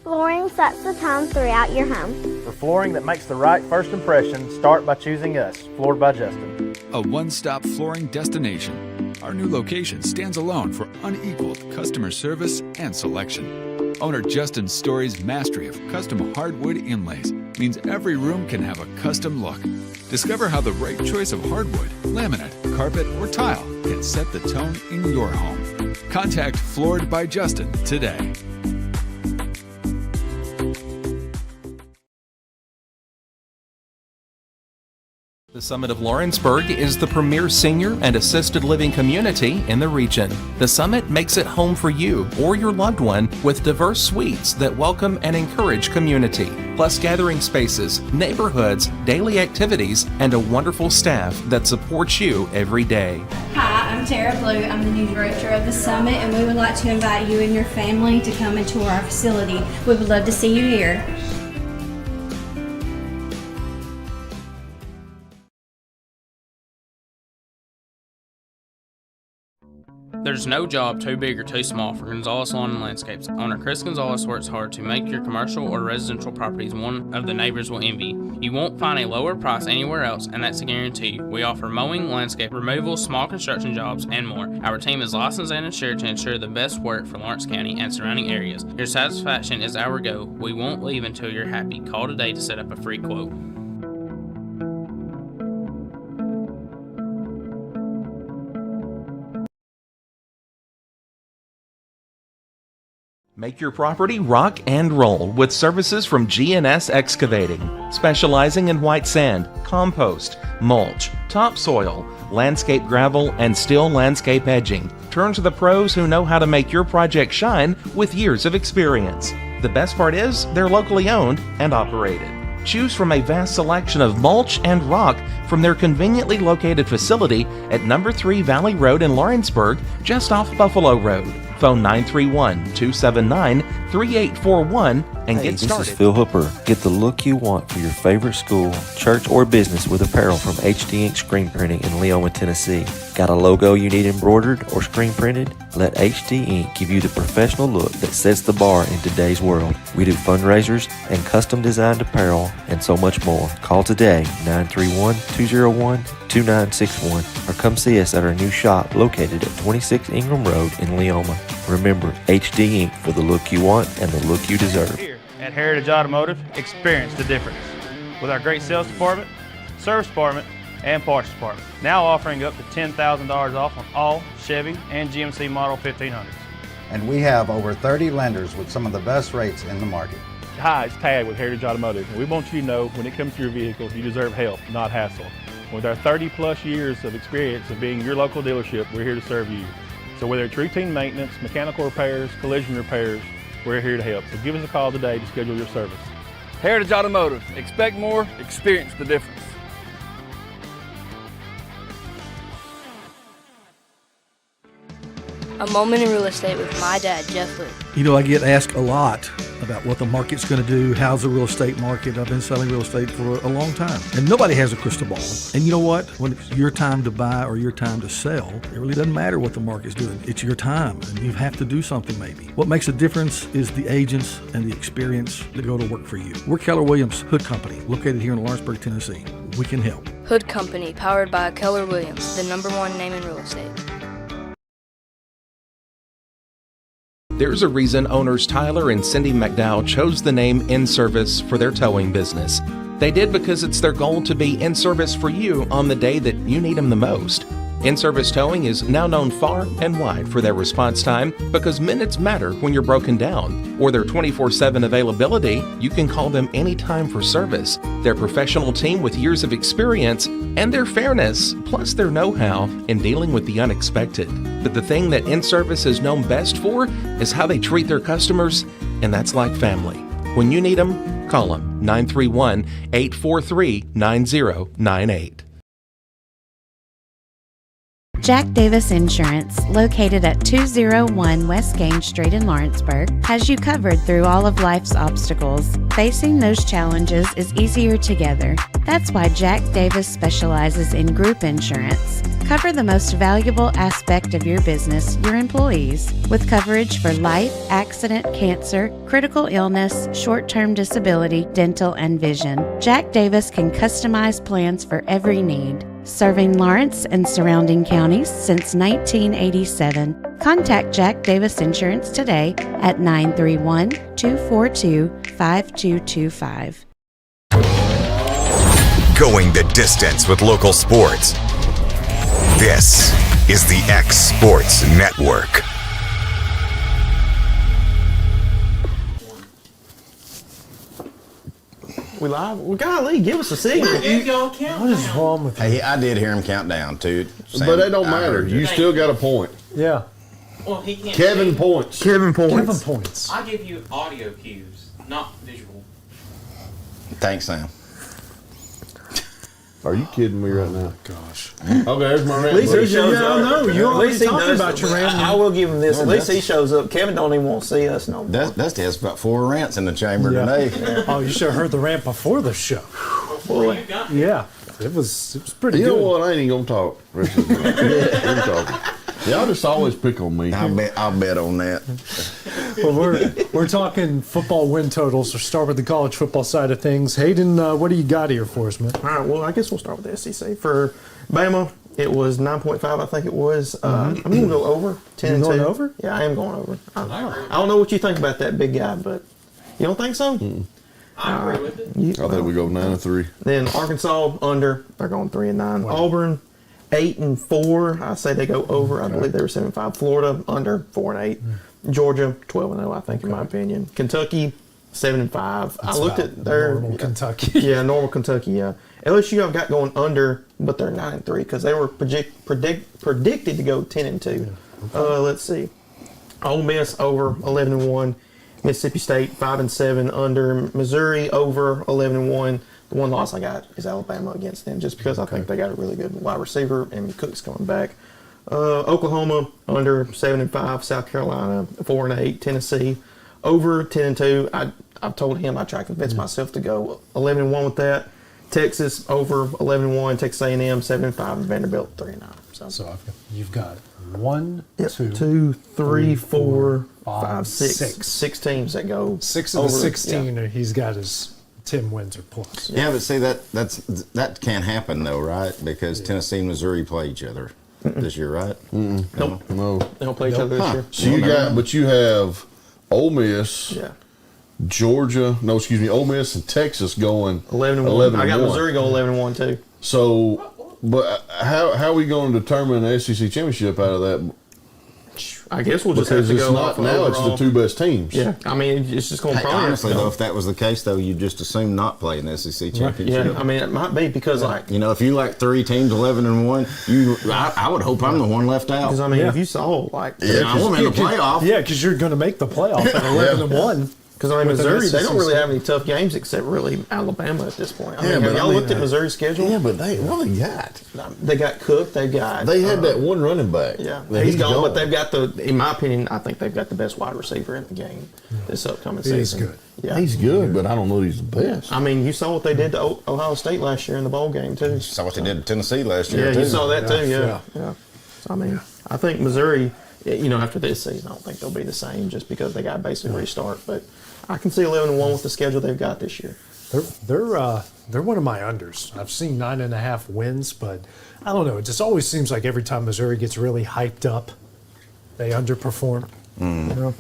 Flooring sets the tone throughout your home. For flooring that makes the right first impression, start by choosing us, Floored by Justin. A one-stop flooring destination. Our new location stands alone for unequaled customer service and selection. Owner Justin Story's mastery of custom hardwood inlays means every room can have a custom look. Discover how the right choice of hardwood, laminate, carpet, or tile can set the tone in your home. Contact Floored by Justin today. The Summit of Lawrenceburg is the premier senior and assisted living community in the region. The Summit makes it home for you or your loved one with diverse suites that welcome and encourage community, plus gathering spaces, neighborhoods, daily activities, and a wonderful staff that supports you every day. Hi, I'm Tara Blue. I'm the new director of the Summit, and we would like to invite you and your family to come and tour our facility. We would love to see you here. There's no job too big or too small for Gonzalez Lawn and Landscapes. Owner Chris Gonzalez works hard to make your commercial or residential properties one of the neighbors will envy. You won't find a lower price anywhere else, and that's a guarantee. We offer mowing, landscape removal, small construction jobs, and more. Our team is licensed and insured to ensure the best work for Lawrence County and surrounding areas. Your satisfaction is our goal. We won't leave until you're happy. Call today to set up a free quote. Make your property rock and roll with services from GNS Excavating, specializing in white sand, compost, mulch, topsoil, landscape gravel, and steel landscape edging. Turn to the pros who know how to make your project shine with years of experience. The best part is they're locally owned and operated. Choose from a vast selection of mulch and rock from their conveniently located facility at number 3 Valley Road in Lawrenceburg, just off Buffalo Road. Phone 931-279-3841 and get started. This is Phil Hooper. Get the look you want for your favorite school, church, or business with apparel from HD Ink Screen Printing in Leoma, Tennessee. Got a logo you need embroidered or screen printed? Let HD Ink give you the professional look that sets the bar in today's world. We do fundraisers and custom designed apparel and so much more. Call today, 931-201-2961, or come see us at our new shop located at 26 Ingram Road in Leoma. Remember, HD Ink for the look you want and the look you deserve. Here at Heritage Automotive, experience the difference. With our great sales department, service department, and parts department. Now offering up to $10,000 off on all Chevy and GMC Model 1500s. And we have over 30 lenders with some of the best rates in the market. Hi, it's Tad with Heritage Automotive, and we want you to know when it comes to your vehicles, you deserve help, not hassle. With our 30-plus years of experience of being your local dealership, we're here to serve you. So whether it's routine maintenance, mechanical repairs, collision repairs, we're here to help. So give us a call today to schedule your service. Heritage Automotive. Expect more, experience the difference. A moment in real estate with my dad, Jeff Hood. You know, I get asked a lot about what the market's going to do. How's the real estate market? I've been selling real estate for a long time, and nobody has a crystal ball. And you know what? When it's your time to buy or your time to sell, it really doesn't matter what the market's doing. It's your time, and you have to do something maybe. What makes a difference is the agents and the experience that go to work for you. We're Keller Williams Hood Company, located here in Lawrenceburg, Tennessee. We can help. Hood Company, powered by Keller Williams, the #1 name in real estate. There's a reason owners Tyler and Cindy McDowell chose the name In Service for their towing business. They did because it's their goal to be in service for you on the day that you need them the most. In-Service Towing is now known far and wide for their response time because minutes matter when you're broken down. Or their 24/7 availability, you can call them anytime for service. Their professional team with years of experience and their fairness, plus their know-how in dealing with the unexpected. But the thing that In-Service is known best for is how they treat their customers, and that's like family. When you need them, call them 931-843-9098. Jack Davis Insurance, located at 201 West Gaines Street in Lawrenceburg, has you covered through all of life's obstacles. Facing those challenges is easier together. That's why Jack Davis specializes in group insurance. Cover the most valuable aspect of your business, your employees, with coverage for life, accident, cancer, critical illness, short-term disability, dental, and vision. Jack Davis can customize plans for every need. Serving Lawrence and surrounding counties since 1987. Contact Jack Davis Insurance today at 931-242-5225. Going the distance with local sports. This is the X Sports Network. We live? Well, golly, give us a signal. What is wrong with you? Hey, I did hear him count down, too. Sam, But that don't I matter. heard You still got a point. Yeah. Well, he can't. Kevin points. Kevin points. Kevin points. I give you audio cues, not visual. Thanks, Sam. Are you kidding me right now? Gosh. Okay, there's my rant. At least he shows Yeah, I up. know. You're At least he already talking does. about your rant. I will give him this. Yeah, At least he that's- shows up. Kevin don't even want to see us no more. Dusty has about 4 rants in the chamber Yeah. today. Oh, you should have heard the rant before the show. Before you got here. Yeah. It was pretty You good. know what? I ain't even gonna talk. I'm talking. Y'all just always pick on me. I'll bet on that. Well, we're talking football win totals. So start with the college football side of things. Hayden, what do you got here for us, man? All right, well, I guess we'll start with the SEC. For Bama, it was 9.5, I think it was. I'm going to go over 10 You going 2. over? Yeah, I am going over. I don't know what you think about that big guy, but you don't think so? I agree with it. I think we go 9-3. Then Arkansas, under. They're going 3-9. Auburn, 8-4. I say they go over. I believe they were 7-5. Florida, under 4-8. Georgia, 12-0, I think, in my opinion. Kentucky, 7-5. I looked at their normal Kentucky. Yeah, normal Kentucky. Yeah, LSU I've got going under, but they're 9-3 because they were predicted to go 10-2. Let's see. Ole Miss over 11-1. Mississippi State 5-7 under. Missouri over 11-1. The one loss I got is Alabama against them, just because I think they got a really good wide receiver and Cook's coming back. Oklahoma under 7-5. South Carolina 4-8. Tennessee over 10-2. I've told him I try to convince myself to go 11-1 with that. Texas over 11-1. Texas A&M 7-5. And Vanderbilt 3-9. So you've got 1, Yep. 2, 3, 4, 5, 5, 6. 6. 6 teams that go 6 of the over, 16. He's got his 10 wins or plus. Yeah, but see, that can't happen, though, right? Because Tennessee and Missouri play each other this year, right? Nope. No. They don't play each other this year. So you have Ole Miss, Georgia. No, excuse me, Ole Miss and Texas going 11-1. I got Missouri going 11-1 too. So, but how are we going to determine the SEC championship out of that? I guess we'll just have Because to it's go not off now. overall. It's the 2 best teams. Yeah, I mean it's just going to Hey, probably honestly, have to though, go. if that was the case, though, you'd just assume not play in the SEC championship. Yeah, I mean it might be because like You know, if you like 3 teams 11-1, I would hope I'm the one left out. because I mean if you saw like I want them in the playoff. Yeah, because you're going to make the playoff at 11-1. because I mean With the Missouri they don't SEC. really have any tough games except really Alabama at this point. I Yeah, mean, but have I y'all mean, looked at Missouri's schedule? Yeah, but what they got? They got Cook. They got They had that one running back. Yeah, That he's gone, but they've got in my opinion, I think they've got the best wide receiver in the game this upcoming season. He's good. Yeah, He's good, but I don't know that he's the best. I mean, you saw what they did to Ohio State last year in the bowl game too. Saw what they did to Tennessee last year, Yeah, too. you saw that too. Yeah. Yeah. So I mean, I think Missouri, after this season, I don't think they'll be the same just because they got to basically restart. But I can see 11-1 with the schedule they've got this year. They're one of my unders. I've seen 9.5 wins, but I don't know. It just always seems like every time Missouri gets really hyped up, they underperform. You know,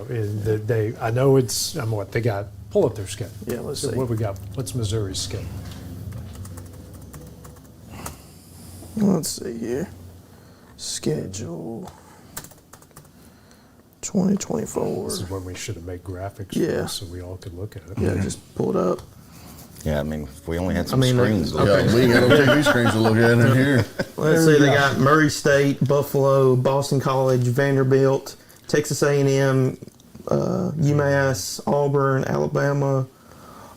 and I know it's what they got. Pull up their schedule. Yeah, let's So see. what we got? What's Missouri's schedule? Let's see here. schedule. 2024. This is when we should have made graphics for Yeah. this so we all could look at it. Yeah, just pull it up. Yeah, I mean, if we only had some I mean, screens. to look Yeah, at. we ain't got no TV screens to look at in here. Let's see. They got Murray State, Buffalo, Boston College, Vanderbilt, Texas A&M, UMass, Auburn, Alabama,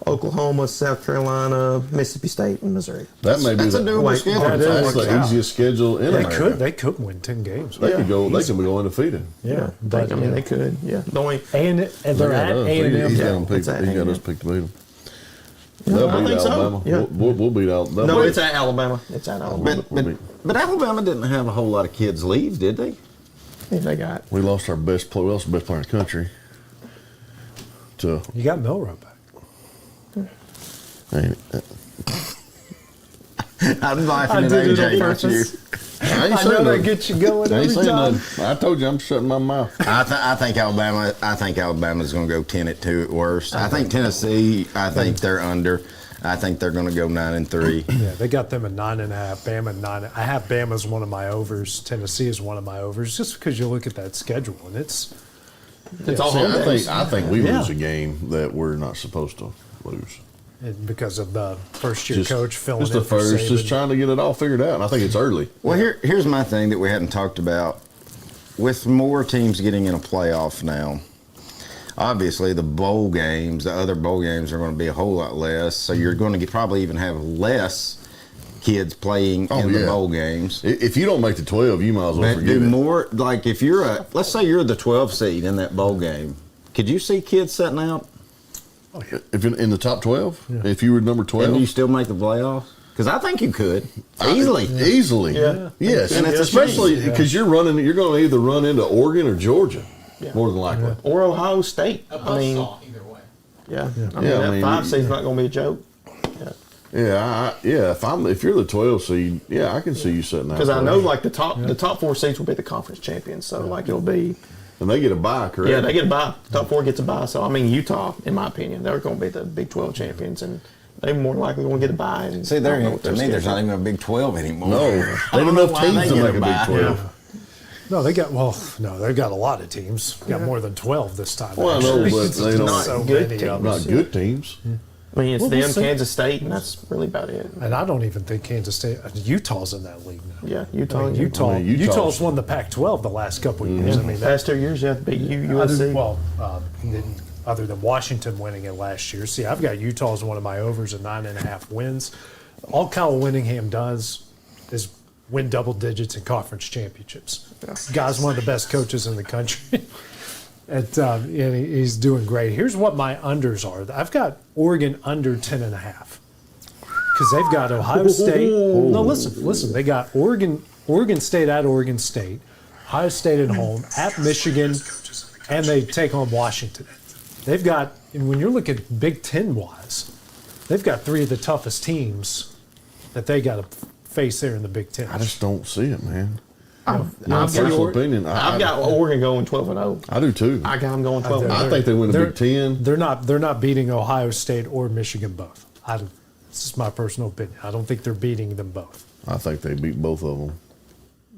Oklahoma, South Carolina, Mississippi State, and Missouri. That may be That's a doable schedule. That's the easiest schedule in They America. they could win 10 games. They could go. They could be going undefeated. Yeah, They could. Yeah. The only and they're at A&M. He's got them picked. It's at He got A&M. us picked to beat them. Yeah, They'll I beat think so. Alabama. Yeah. We'll beat Alabama. No, it's at Alabama. It's at Alabama. But Alabama didn't have a whole lot of kids leave, did they? Yeah, they got. We lost our best player. We lost the best player in the country. To You got Milrow back. I'm laughing I at did it on AJ, not you. purpose. I ain't I know saying that nothing. gets you going I ain't every saying time. nothing. I told you I'm shutting my mouth. I think Alabama. I think Alabama's going to go 10-2 at worst. I think Tennessee. I think they're under. I think they're going to go 9-3. Yeah, they got them at 9.5. Bama at 9. I have Bama as one of my overs. Tennessee is one of my overs, just because you look at that schedule and it's all See, home games. I think we Yeah. lose a game that we're not supposed to lose. and because of the first-year coach filling Just in the for first, Saban. just trying to get it all figured out. And I think it's early. Well, here's my thing that we hadn't talked about. With more teams getting in a playoff now, obviously the bowl games, the other bowl games are going to be a whole lot less. So you're going to probably even have less kids playing in the bowl games. If you don't make the 12, you might as well But forget do it. more, like if you're let's say you're the 12 seed in that bowl game, could you see kids sitting out? If in the top 12, if you were number 12, And you still make the playoffs? Because I think you could easily. Easily. Yeah. Yes. And it's a especially shame. because you're going to either run into Oregon or Georgia, more than likely. Or Ohio State. I mean, either way. yeah. I mean, Yeah, I that mean, 5 seed's not going to be a joke. Yeah, if you're the 12 seed, yeah, I can see you sitting out. Because I there. know, like the top 4 seeds will be the conference champions. So like it'll be. And they get a bye, correct? Yeah, they get a bye. Top 4 gets a bye. So I mean, Utah, in my opinion, they're going to be the Big 12 champions, and they're more likely going to get a bye. And See, I don't know what to their me, there's schedule- not even a Big 12 anymore. No, they I don't don't know enough why teams they to get make a a Big bye. 12. No, they've got a lot of teams. Got more than 12 this time. Well, I know, actually. but they don't. not so good many of them. Not good teams. I mean, it's Well, them, we'll see. Kansas State, and that's really about it. And I don't even think Kansas State, Utah's in that league now. Yeah, Utah. I mean, Utah, I mean, Utah's won the Pac-12 the last couple of years. I mean, Past 2 years, you have to beat other, USC. other than Washington winning it last year. See, I've got Utah as one of my overs at 9.5 wins. All Kyle Whittingham does is win double digits in conference championships. Guy's one of the best coaches in the country. And he's doing great. Here's what my unders are. I've got Oregon under 10.5 because they've got Ohio State. No, listen. They got Oregon State at Oregon State, Ohio State at home, at Michigan, and they take on Washington. They've got, and when you're looking Big Ten wise, they've got 3 of the toughest teams that they got to face there in the Big Ten. I just don't see it, man. My personal opinion. I've got Oregon going 12-0. I do too. I got them going 12-0. I think they win the Big Ten. They're not beating Ohio State or Michigan both. This is my personal opinion. I don't think they're beating them both. I think they beat both of them.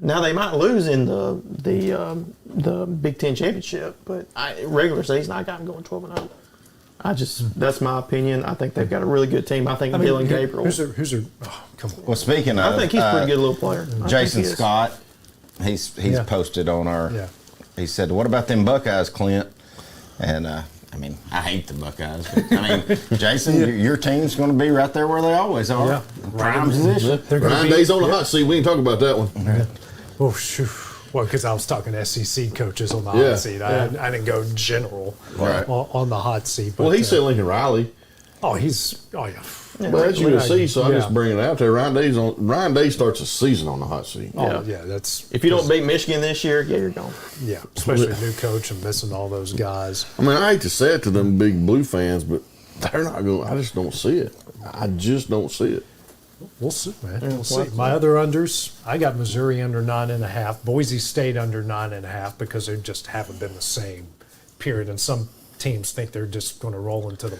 Now they might lose in the Big Ten championship, but regular season I got them going 12-0. That's my opinion. I think they've got a really good team. I think Dylan Gabriel. Who's their come on. Well, speaking of, I think he's a pretty good little player. Jason Scott, he's posted on our. Yeah. He said, "What about them Buckeyes, Clint?" And I mean, I hate the Buckeyes. But, I mean, Jason, your team's going to be right there where they always are. Yeah. Prime position. Ryan Day's on the hot seat. We ain't talking about that one. Oh, shoot. Well, because I was talking SEC coaches on the Yeah. hot seat. I didn't go general Right. on the hot seat. But, Well, he said Lincoln Riley. oh yeah. Well, that's USC, so I Yeah. just bring it out there. Ryan Day starts a season on the hot seat. Oh, yeah, that's... If you don't beat Michigan this year, yeah, you're gone. Yeah, especially a new coach and missing all those guys. I mean, I hate to say it to them big blue fans, but they're not going. I just don't see it. I just don't see it. We'll see, man. We'll see. My other unders, I got Missouri under 9.5, Boise State under 9.5 because they just haven't been the same, period. And some teams think they're just going to roll into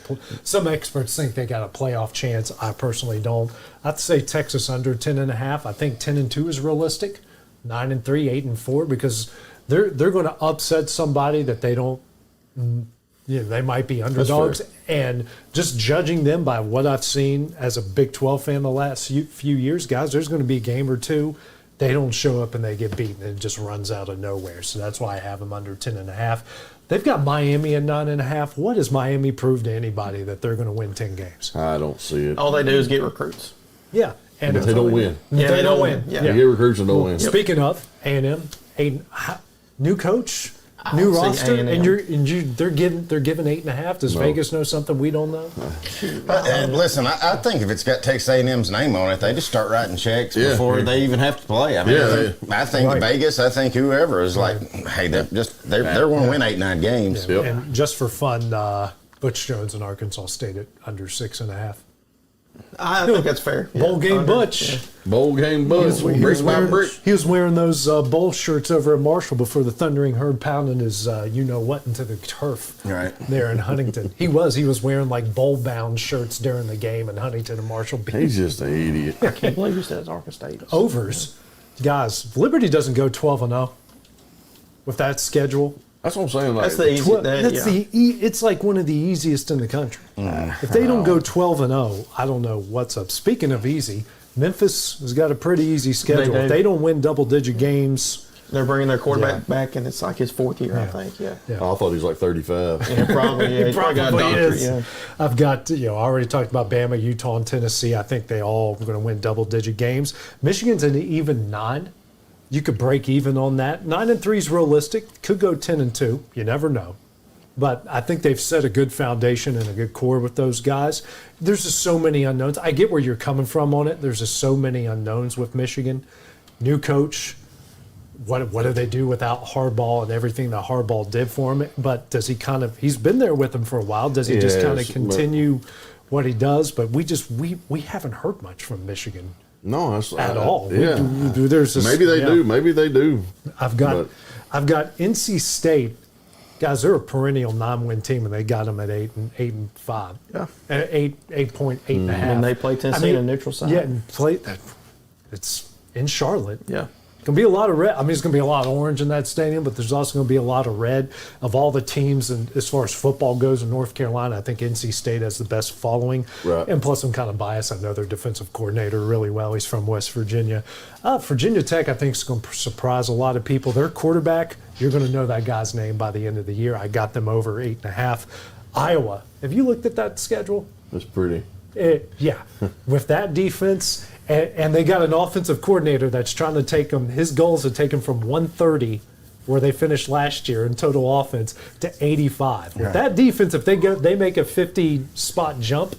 some experts think they got a playoff chance. I personally don't. I'd say Texas under 10.5. I think 10-2 is realistic. 9-3, 8-4, because they're going to upset somebody that they don't. They might be underdogs, and just judging them by what I've seen as a Big 12 fan the last few years, guys, there's going to be a game or two they don't show up and they get beaten, and it just runs out of nowhere. So that's why I have them under 10.5. They've got Miami at 9.5. What does Miami prove to anybody that they're going to win 10 games? I don't see it. All they do is get recruits. Yeah, and but they don't win. Yeah, they don't win. Yeah. They get recruits and don't win. Speaking of A&M, new coach. New roster, and they're giving 8.5. Does Vegas know something we don't know? Listen, I think if it's got Texas A&M's name on it, they just start writing checks before they even have to play. I mean, I think Vegas, I think whoever is like, hey, they're going to win 8-9 games. And just for fun, Butch Jones in Arkansas State at under 6.5. I think that's fair. Bowl game under, Butch. Yeah. Bowl game Butch. He was wearing those bowl shirts over at Marshall before the Thundering Herd pounding his you-know-what into the turf there in Huntington. He was wearing like bowl-bound shirts during the game in Huntington and Marshall. He's just an idiot. I can't believe he says Arkansas State. Overs. Guys, Liberty doesn't go 12-0 with that schedule. That's what I'm saying. Like, that's the easy. It's like one of the easiest in the country. If they don't go 12-0, I don't know what's up. Speaking of easy, Memphis has got a pretty easy schedule. If they don't win double-digit games, they're bringing their quarterback back, and it's like his 4th year, I think. Yeah. Oh, I thought he was like 35. Yeah, probably. Yeah, he probably got a doctorate. Yeah. I've got I already talked about Bama, Utah, and Tennessee. I think they all are going to win double-digit games. Michigan's an even 9. You could break even on that. 9-3 is realistic. Could go 10-2. You never know. But I think they've set a good foundation and a good core with those guys. There's just so many unknowns. I get where you're coming from on it. There's just so many unknowns with Michigan. New coach. What do they do without Harbaugh and everything that Harbaugh did for him? But does he he's been there with them for a while. Does he just kind of continue what he does? But we haven't heard much from Michigan. No, that's at all. Yeah. There's this, maybe they do. Maybe they do. I've got NC State. Guys, they're a perennial 9-win team, and they got them at 8-5. Yeah, 8.8.5. And they play Tennessee in a neutral site. Yeah, and it's in Charlotte. Yeah. Going to be a lot of red. I mean, it's going to be a lot of orange in that stadium, but there's also going to be a lot of red. Of all the teams, and as far as football goes in North Carolina, I think NC State has the best following. Right. And plus, I'm kind of biased. I know their defensive coordinator really well. He's from West Virginia. Virginia Tech, I think, is going to surprise a lot of people. Their quarterback, you're going to know that guy's name by the end of the year. I got them over 8.5. Iowa, have you looked at that schedule? It's pretty. With that defense. And they got an offensive coordinator that's trying to take them. His goal is to take them from 130, where they finished last year in total offense, to 85. With that defense, if they make a 50-spot jump,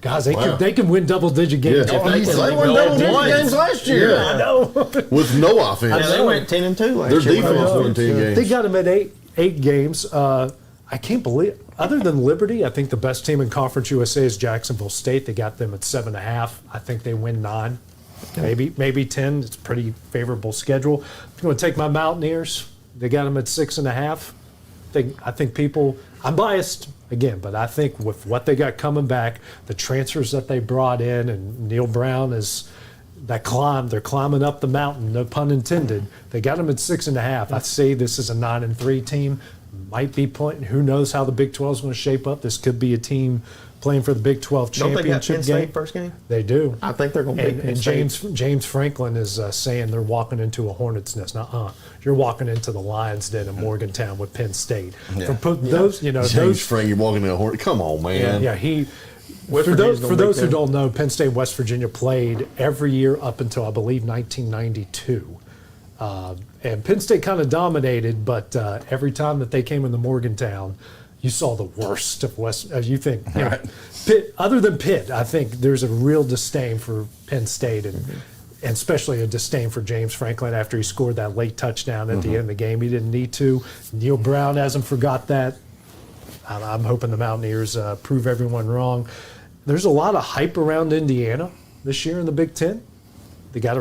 guys, they can win double-digit games. Yeah. They won double-digit games last year. Yeah. I know. With no offense. They went 10-2 last year. Their defense won 10 games. They got them at eight games. I can't believe it. Other than Liberty, I think the best team in Conference USA is Jacksonville State. They got them at 7.5. I think they win 9, maybe 10. It's a pretty favorable schedule. I'm going to take my Mountaineers. They got them at 6.5. I think people. I'm biased again, but I think with what they got coming back, the transfers that they brought in, and Neil Brown is that climb. They're climbing up the mountain. No pun intended. They got them at 6.5. I say this is a 9-3 team. Might be playing. Who knows how the Big 12 is going to shape up? This could be a team playing for the Big 12 championship Don't they got Penn State game. First game? They do. I think they're going to beat Penn and State. James Franklin is saying they're walking into a hornet's nest. You're walking into the Lion's Den in Morgantown with Penn State. Yeah. James Franklin, you're walking into a hornet. Come on, man. Yeah. For those who don't know, Penn State and West Virginia played every year up until I believe 1992. And Penn State kind of dominated, but every time that they came into Morgantown, you saw the worst of West. You think, Pitt, other than Pitt, I think there's a real disdain for Penn State, and especially a disdain for James Franklin after he scored that late touchdown at the end of the game. He didn't need to. Neil Brown hasn't forgot that. I'm hoping the Mountaineers prove everyone wrong. There's a lot of hype around Indiana this year in the Big Ten. They got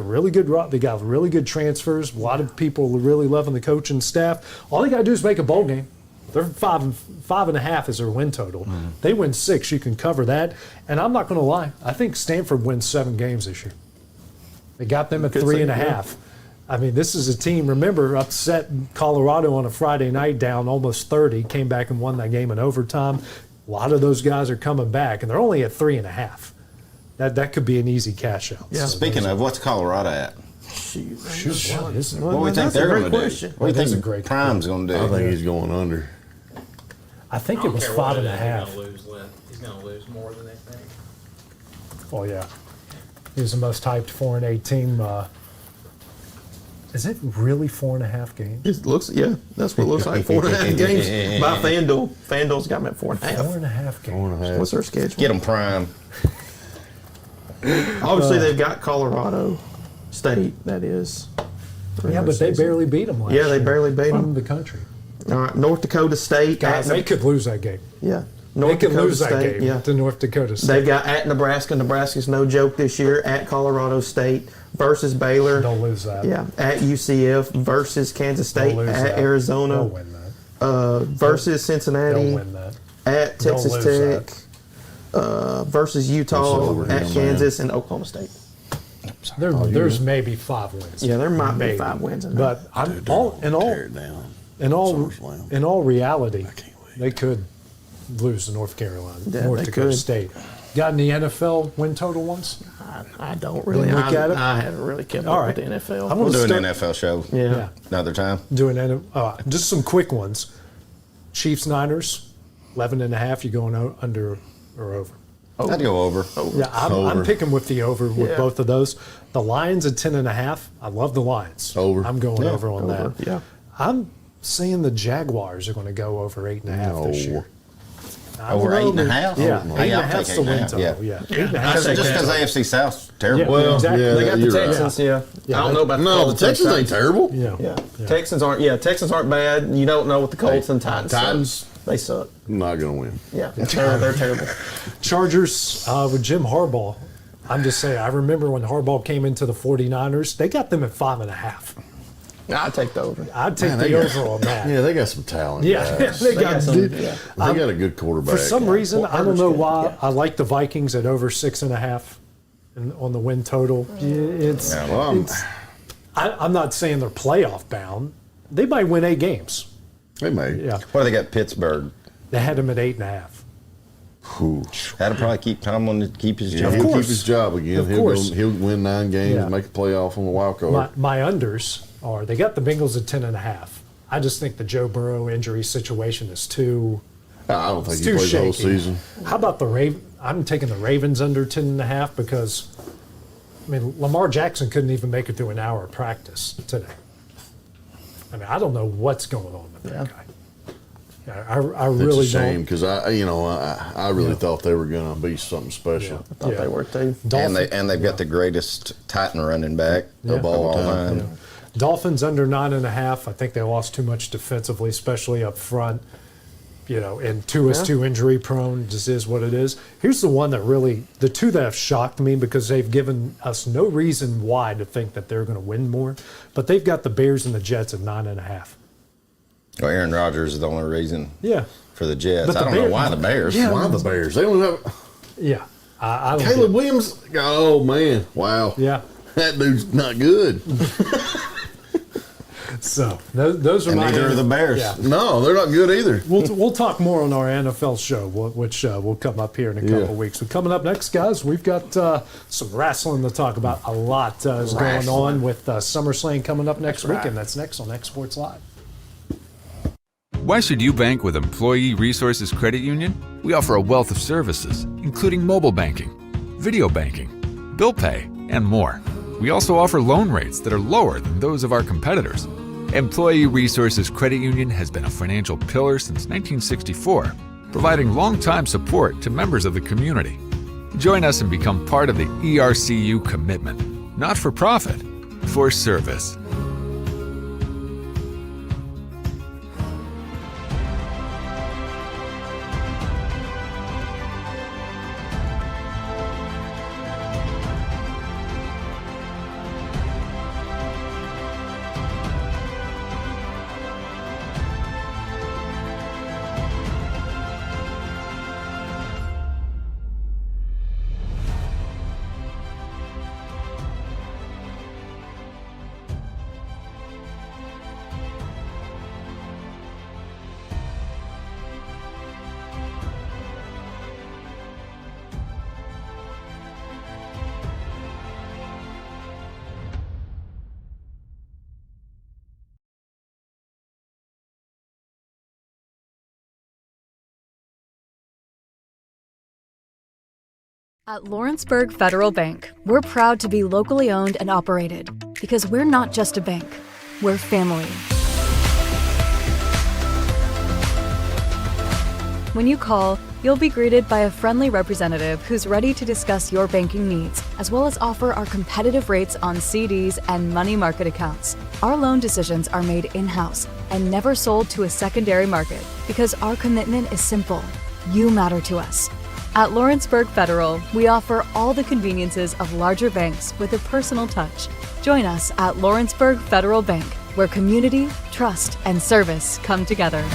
they got really good transfers. A lot of people are really loving the coaching staff. All they got to do is make a bowl game. They're 5.5 is their win total. They win 6, you can cover that. And I'm not going to lie, I think Stanford wins 7 games this year. They got them at 3.5. I mean, this is a team, remember, upset Colorado on a Friday night, down almost 30, came back and won that game in overtime. A lot of those guys are coming back, and they're only at 3.5. That could be an easy cash out. Yeah. Speaking of, what's Colorado at? What is it? What do we think they're going to do? What do you think great Prime's going to do? I think he's going under. I think I it don't was care what it is, 5.5. He's going to lose more than they think. Oh, yeah. He was the most hyped 4-8 team. Is it really 4.5 games? It looks, yeah, that's what it looks like. 4.5 games by FanDuel. FanDuel's got them at 4.5. 4.5 games. What's their schedule? Get them Prime. Obviously, they've got Colorado State, that is. Yeah, but they barely beat them last year. Yeah, they barely beat them. From the country. All right, North Dakota State. Guys, they could lose that game. Yeah. They could lose that game to North Dakota State. They've got at Nebraska. Nebraska's no joke this year. At Colorado State versus Baylor. Don't lose that. Yeah. At UCF versus Kansas State. Don't lose At that. Arizona. Don't win that. Versus Cincinnati. Don't win that. At Texas Don't lose Tech. Versus Utah. At Kansas and Oklahoma State. There's maybe 5 wins. Yeah, there might Maybe. be 5 wins in there. But in all reality, they could lose to North Carolina, Yeah, North they Dakota could. State. Got any NFL win total ones? I don't really. Look at it? I haven't really kept All up right. with the NFL. I'm We'll gonna do an start- NFL show Yeah. another time. Just some quick ones. Chiefs Niners, 11.5. You going under or over? I'd go over. Yeah, I'm picking with the over with Yeah. both of those. The Lions at 10.5. I love the Lions. Over. I'm going Yeah, over on that. Yeah. I'm saying the Jaguars are going to go over 8.5 this year. I don't Over know, 8.5? Yeah, Oh, 8.5 is the win 8.5. total. Yeah, 8.5. Just because AFC South's terrible. Well, Exactly. yeah, They got the you're right. Texans. Yeah. Yeah, I don't know about No, the Texans ain't terrible. Yeah. Yeah. Texans aren't. Yeah, Texans aren't bad. You don't know what the Colts and Titans. Titans. suck. They suck. Not going to win. Yeah, they're terrible. Chargers with Jim Harbaugh. I'm just saying, I remember when Harbaugh came into the 49ers, they got them at 5.5. I'd take the over. I'd take Man, they the got- over on that. Yeah, they got some talent. Yeah, guys. they got some- dude, yeah. They got a good quarterback. For some reason, I don't know Herbert's good, why, yeah. I like the Vikings at over 6.5 on the win total. It's, Yeah, well, I'm not saying they're playoff bound. They might win 8 games. They may. Yeah, what do they got? Pittsburgh. they had them at 8.5. That'll probably keep Tomlin to keep his Yeah, job. he'll course. keep his job again. Of He'll course. he'll win 9 games, Yeah. make a playoff on the wild card. My unders are they got the Bengals at 10.5. I just think the Joe Burrow injury situation is too. I don't think It's he too plays the whole shaky. season. How about the Raven? I'm taking the Ravens under 10.5 because, I mean, Lamar Jackson couldn't even make it through an hour of practice today. I mean, I don't know what's going on with that guy. Yeah, I It's really a shame don't. because I really thought they were going to be something special. I thought they were too. And they've got the greatest Titan running back Yeah. of all time. Yeah. Dolphins under 9.5. I think they lost too much defensively, especially up front. You know, and Tua's too injury prone. Just is what it is. Here's the one that really, the two that have shocked me because they've given us no reason why to think that they're going to win more. But they've got the Bears and the Jets at 9.5. Well, Aaron Rodgers is the only reason Yeah, for the Jets. But I the don't know Bears- why the Bears. Yeah. Why the Bears? They don't have yeah. I don't. Caleb get- Williams. Oh man, wow. Yeah. That dude's not good. So those are And my. neither are the Bears. Yeah. No, they're not good either. We'll talk more on our NFL show, which will come up here in a couple of weeks. So coming up next, guys, we've got some wrestling to talk about. A lot is going on with SummerSlam coming up next week, and that's next on X Sports Live. Why should you bank with Employee Resources Credit Union? We offer a wealth of services, including mobile banking, video banking, bill pay, and more. We also offer loan rates that are lower than those of our competitors. Employee Resources Credit Union has been a financial pillar since 1964, providing long-time support to members of the community. Join us and become part of the ERCU commitment, not for profit, for service. At Lawrenceburg Federal Bank, we're proud to be locally owned and operated because we're not just a bank, we're family. When you call, you'll be greeted by a friendly representative who's ready to discuss your banking needs, as well as offer our competitive rates on CDs and money market accounts. Our loan decisions are made in-house and never sold to a secondary market because our commitment is simple. You matter to us. At Lawrenceburg Federal, we offer all the conveniences of larger banks with a personal touch. Join us at Lawrenceburg Federal Bank, where community, trust, and service come together.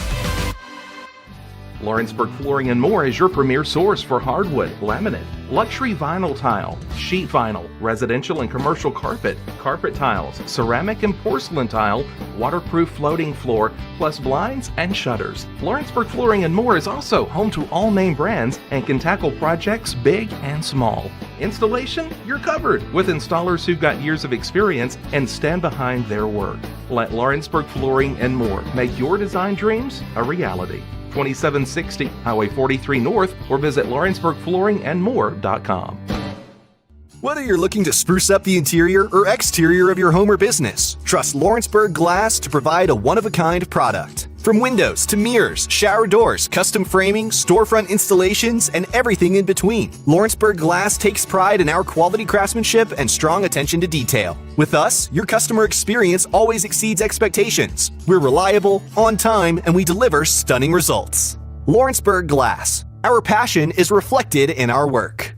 Lawrenceburg Flooring and More is your premier source for hardwood, laminate, luxury vinyl tile, sheet vinyl, residential and commercial carpet, carpet tiles, ceramic and porcelain tile, waterproof floating floor, plus blinds and shutters. Lawrenceburg Flooring and More is also home to all name brands and can tackle projects big and small. Installation? You're covered with installers who've got years of experience and stand behind their work. Let Lawrenceburg Flooring and More make your design dreams a reality. 2760 Highway 43 North, or visit LawrenceburgFlooringandMore.com. Whether you're looking to spruce up the interior or exterior of your home or business, trust Lawrenceburg Glass to provide a one-of-a-kind product. From windows to mirrors, shower doors, custom framing, storefront installations, and everything in between, Lawrenceburg Glass takes pride in our quality craftsmanship and strong attention to detail. With us, your customer experience always exceeds expectations. We're reliable, on time, and we deliver stunning results. Lawrenceburg Glass. Our passion is reflected in our work.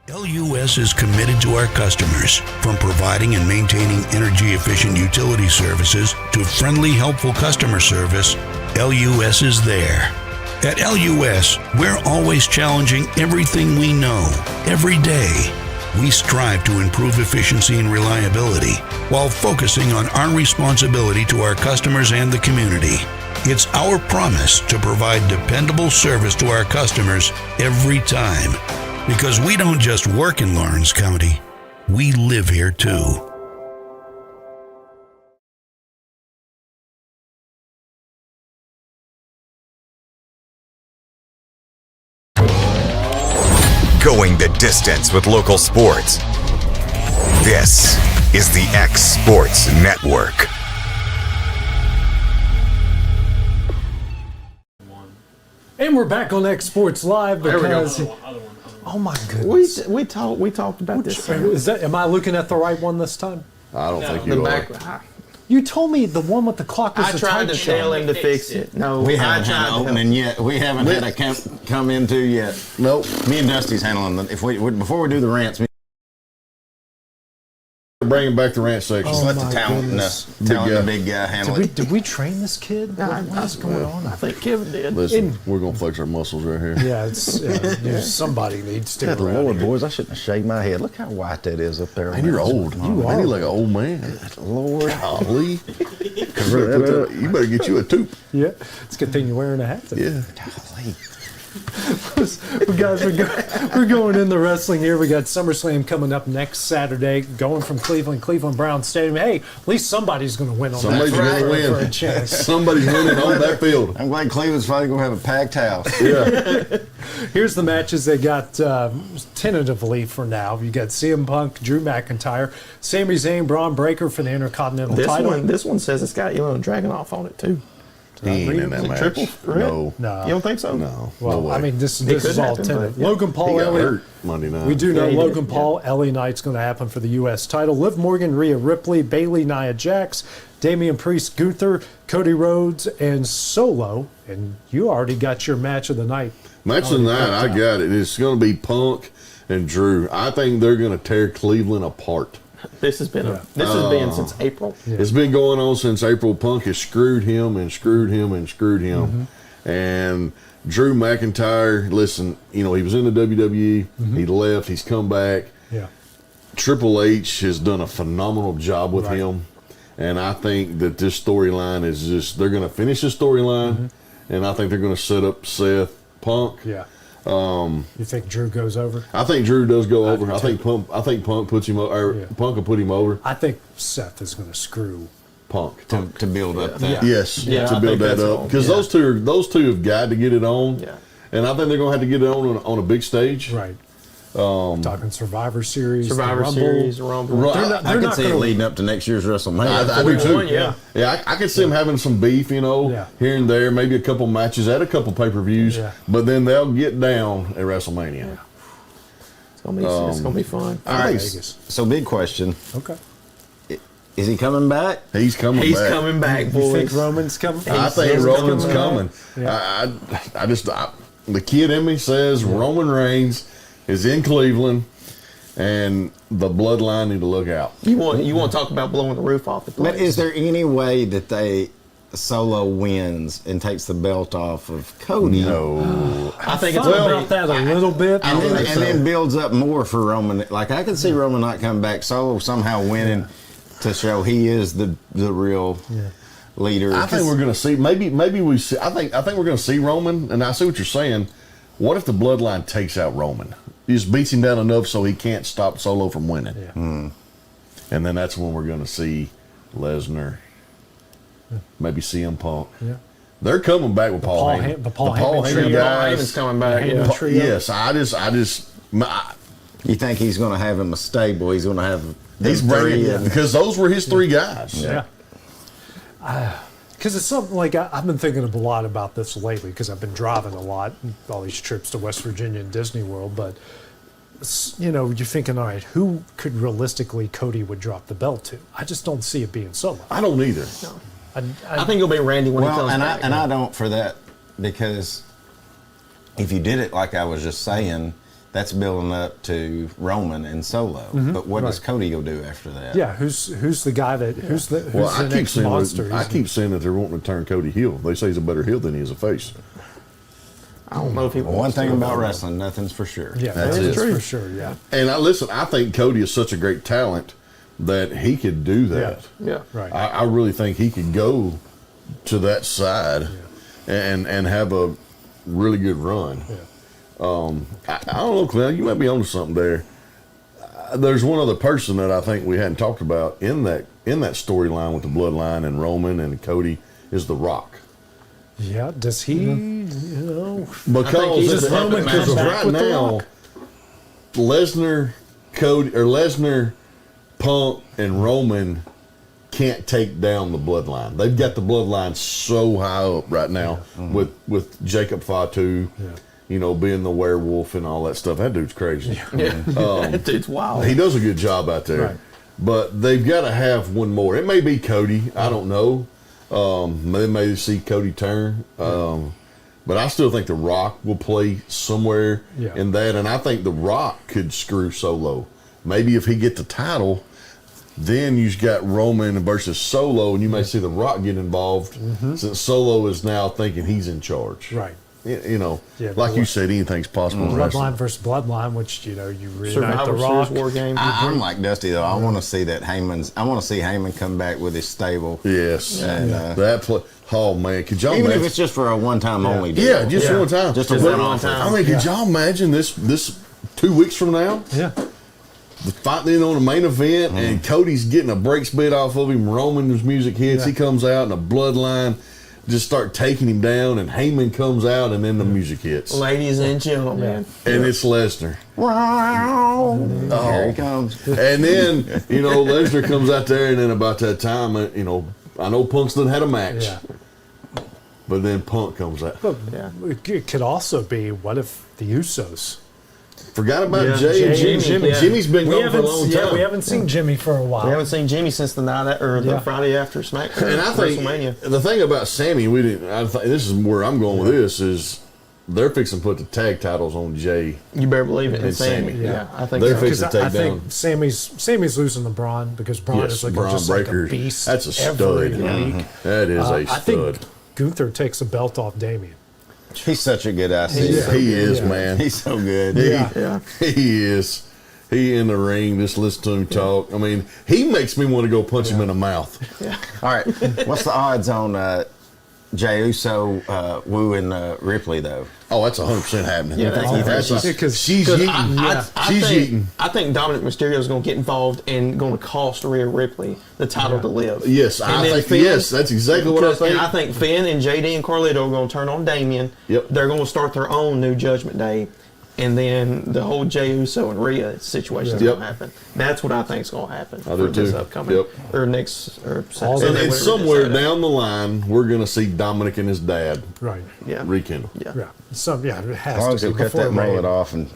LUS is committed to our customers, from providing and maintaining energy-efficient utility services to friendly, helpful customer service. LUS is there. At LUS, we're always challenging everything we know, every day. We strive to improve efficiency and reliability while focusing on our responsibility to our customers and the community. It's our promise to provide dependable service to our customers every time. Because we don't just work in Lawrence County, we live here too. Going the distance with local sports. This is the X Sports Network. And we're back on X Sports Live because. Oh my goodness! We talked about this. Is that? Am I looking at the right one this time? I don't think you are. You told me the one with the clock was I the tried to type tell shot. him to fix it. No, We haven't had an opening yet. We haven't had a come into yet. Nope. Me and Dusty's handling them. Before we do the rants, bringing back the rant section. just let the talented big guy handle it. Did we train this kid? What's going on? I think Kevin did. Listen, we're gonna flex our muscles right here. Yeah, it's somebody needs to. Good Lord, boys, I shouldn't have shaved my head. Look how white that is up there. And you're old. You are like an old man. Good Lord. Golly. You better get you a toque. Yeah, it's a good thing you're wearing a hat today. Yeah. Golly. Guys, we're going into wrestling here. We got SummerSlam coming up next Saturday, going from Cleveland Brown Stadium. Hey, at least somebody's going to win on Somebody's that going to for win. a chance. Somebody's winning on that field. I'm glad Cleveland's finally going to have a packed house. Yeah. Here's the matches they got tentatively for now. You got CM Punk, Drew McIntyre, Sami Zayn, Braun Breaker for the Intercontinental title. This one says it's got Ilya Dragunov on it too. He ain't in that match. Triple threat? No. You don't think so? No. Well, no way. I mean, this is all tentative. Yeah. Logan Paul, He got Elliott. hurt Monday night. We do know he Logan did, Paul, LA Knight's going to happen for the U.S. title. Liv Morgan, Rhea Ripley, Bayley, Nia Jax, Damian Priest, Gunther, Cody Rhodes, and Solo. And you already got your match of the night. Match of the night, I got it. It's going to be Punk and Drew. I think they're going to tear Cleveland apart. This has been since April. Yeah. It's been going on since April. Punk has screwed him and screwed him and screwed him. And Drew McIntyre, listen, he was in the WWE. He left. He's come back. Yeah. Triple H has done a phenomenal job with him. And I think that this storyline is just, they're going to finish the storyline. And I think they're going to set up Seth Punk. Yeah. You think Drew goes over? I think Drew does go over. I think Punk puts him over. Punk will put him over. I think Seth is going to screw Punk to build up that. Yes, to build that up because those two have got to get it on. Yeah. and I think they're going to have to get it on a big stage. Right. Talking Survivor Series, Survivor the Rumble. Series, Rumble. I can see it leading up to next year's WrestleMania. I do too. Yeah. I could see them having some beef, here and there, maybe a couple matches at a couple pay-per-views, but then they'll get down at WrestleMania. Yeah. It's gonna be fun. So big question. Okay. Is he coming back? He's coming back. He's coming back, boys. You think Roman's coming? I think Roman's coming. Yeah. The kid in me says Roman Reigns is in Cleveland, and the bloodline need to look out. You want to talk about blowing the roof off the place? But is there any way that Solo wins and takes the belt off of Cody? No. I think it's about that a little bit. And then builds up more for Roman. Like, I can see Roman not coming back, Solo somehow winning to show he is the real leader. I think we're going to see, maybe we see, I think we're going to see Roman, and I see what you're saying. What if the bloodline takes out Roman? He just beats him down enough so he can't stop Solo from winning. Yeah. And then that's when we're going to see Lesnar, maybe CM Punk. Yeah. They're coming back with Paul Heyman. The Paul Heyman Heyman guys. Heyman's coming back. Yes, you think he's going to have him a stable? He's going to have he's bringing because those were his three guys. Yeah. Because it's something like I've been thinking a lot about this lately because I've been driving a lot, all these trips to West Virginia and Disney World. But you're thinking, all right, who could realistically Cody would drop the belt to? I just don't see it being Solo. I don't either. No. I think it'll be Randy when he comes back. I don't for that, because if you did it like I was just saying, that's building up to Roman and Solo. Mm-hmm. But what does Cody go do after that? Yeah, who's the guy that who's the next monster? I keep saying that they're wanting to turn Cody heel. They say he's a better heel than he is a face. I don't know if he wants One thing about wrestling, nothing's for sure. Yeah, that's for sure. Yeah. And I think Cody is such a great talent that he could do that. Yeah. Right. I really think he could go to that side and have a really good run. Yeah. I don't know, Clint. You might be onto something there. There's one other person that I think we hadn't talked about in that storyline with the bloodline and Roman and Cody is The Rock. Yeah. Does he? Because right now, Lesnar, Punk, and Roman can't take down the bloodline. They've got the bloodline so high up right now with Jacob Fatu. Yeah. Being the werewolf and all that stuff. That dude's crazy. Yeah. That dude's wild. He does a good job out there. Right. But they've got to have one more. It may be Cody. I don't know. They may see Cody turn. But I still think The Rock will play somewhere in that. And I think The Rock could screw Solo. Maybe if he get the title, then you've got Roman versus Solo, and you may see The Rock get involved since Solo is now thinking he's in charge. Right. Like you said, anything's possible. Bloodline versus Bloodline, which you reunite Survivor The Rock. Series War Game. I'm like Dusty though. I want to see that I want to see Heyman come back with his stable. Yes, and oh man, could y'all even imagine? if it's just for a one-time only deal? Yeah, just one time. Just a one-off. I mean, could y'all imagine this 2 weeks from now? Yeah. The fight then on the main event, and Cody's getting a break spit off of him. Roman's music hits. He comes out, and the bloodline just start taking him down, and Heyman comes out, and then the music hits. Ladies and gentlemen. And it's Lesnar. Here he comes. And then, Lesnar comes out there, and then about that time, I know Punk's done had a match. Yeah. But then Punk comes out. But it could also be, what if the Usos? Forgot about Jay and Jimmy. Yeah. Jimmy's been gone for a long time. We haven't seen Jimmy for a while. We haven't seen Jimmy since the night the Friday after SmackDown. And I think WrestleMania. the thing about Sammy, this is where I'm going with this, is they're fixing to put the tag titles on Jay. You better believe it. And Sammy. Yeah, I think they're so. fixing to take I down. think Sammy's losing to Braun because Braun is looking just Breaker. like a beast. That's a stud. every week. That is a I stud. think Gunther takes the belt off Damien. He's such a good IC. He is, man. He's so good. He is. He in the ring, just listen to him talk. I mean, he makes me want to go punch him in the mouth. All right. What's the odds on Jey Uso wooing Ripley though. Oh, that's 100% happening. Yeah, she's eating. She's eating. I think Dominic Mysterio is going to get involved and going to cost Rhea Ripley the title to live. Yes, I think yes, that's exactly what I think. And I think Finn and JD and Carlito are going to turn on Damian. Yep. They're going to start their own new Judgment Day. And then the whole Jey Uso and Rhea situation is going to happen. That's what I think is going to happen for this upcoming or next or and somewhere down the line, we're going to see Dominic and his dad rekindle. Yeah. It has As long as to he cut that mullet off and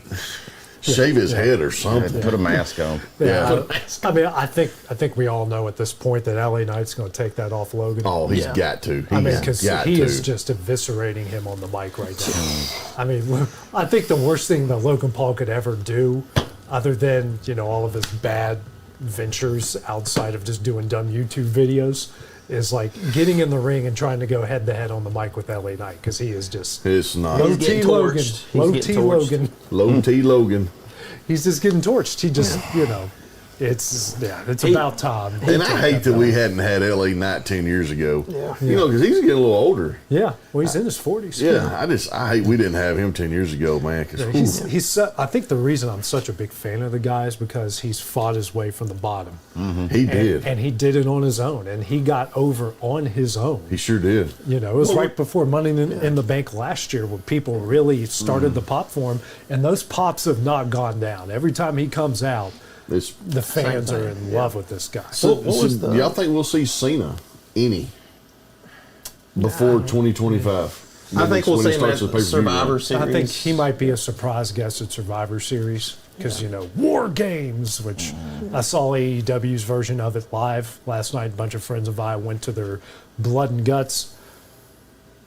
shave his head or something. Put a mask on. I mean, I think we all know at this point that LA Knight's going to take that off Logan. Oh, he's got to. I mean, because he is just eviscerating him on the mic right now. I mean, I think the worst thing that Logan Paul could ever do, other than all of his bad ventures outside of just doing dumb YouTube videos, is like getting in the ring and trying to go head to head on the mic with LA Knight, because he is just it's not low T Logan. Low T Logan. He's just getting torched. He just it's about time. And I hate that we hadn't had LA Knight 10 years ago. Yeah. Because he's getting a little older. Yeah. Well, he's in his 40s. Yeah. I hate we didn't have him 10 years ago, man. He's I think the reason I'm such a big fan of the guy is because he's fought his way from the bottom. Mm-hmm. He did. And he did it on his own. And he got over on his own. He sure did. It was right before Money in the Bank last year when people really started the pop for him. And those pops have not gone down. Every time he comes out, the fans are in love with this guy. So y'all think we'll see Cena before 2025? I think we'll see him at Survivor Series. I think he might be a surprise guest at Survivor Series because War Games, which I saw AEW's version of it live last night. A bunch of friends of mine went to their Blood and Guts.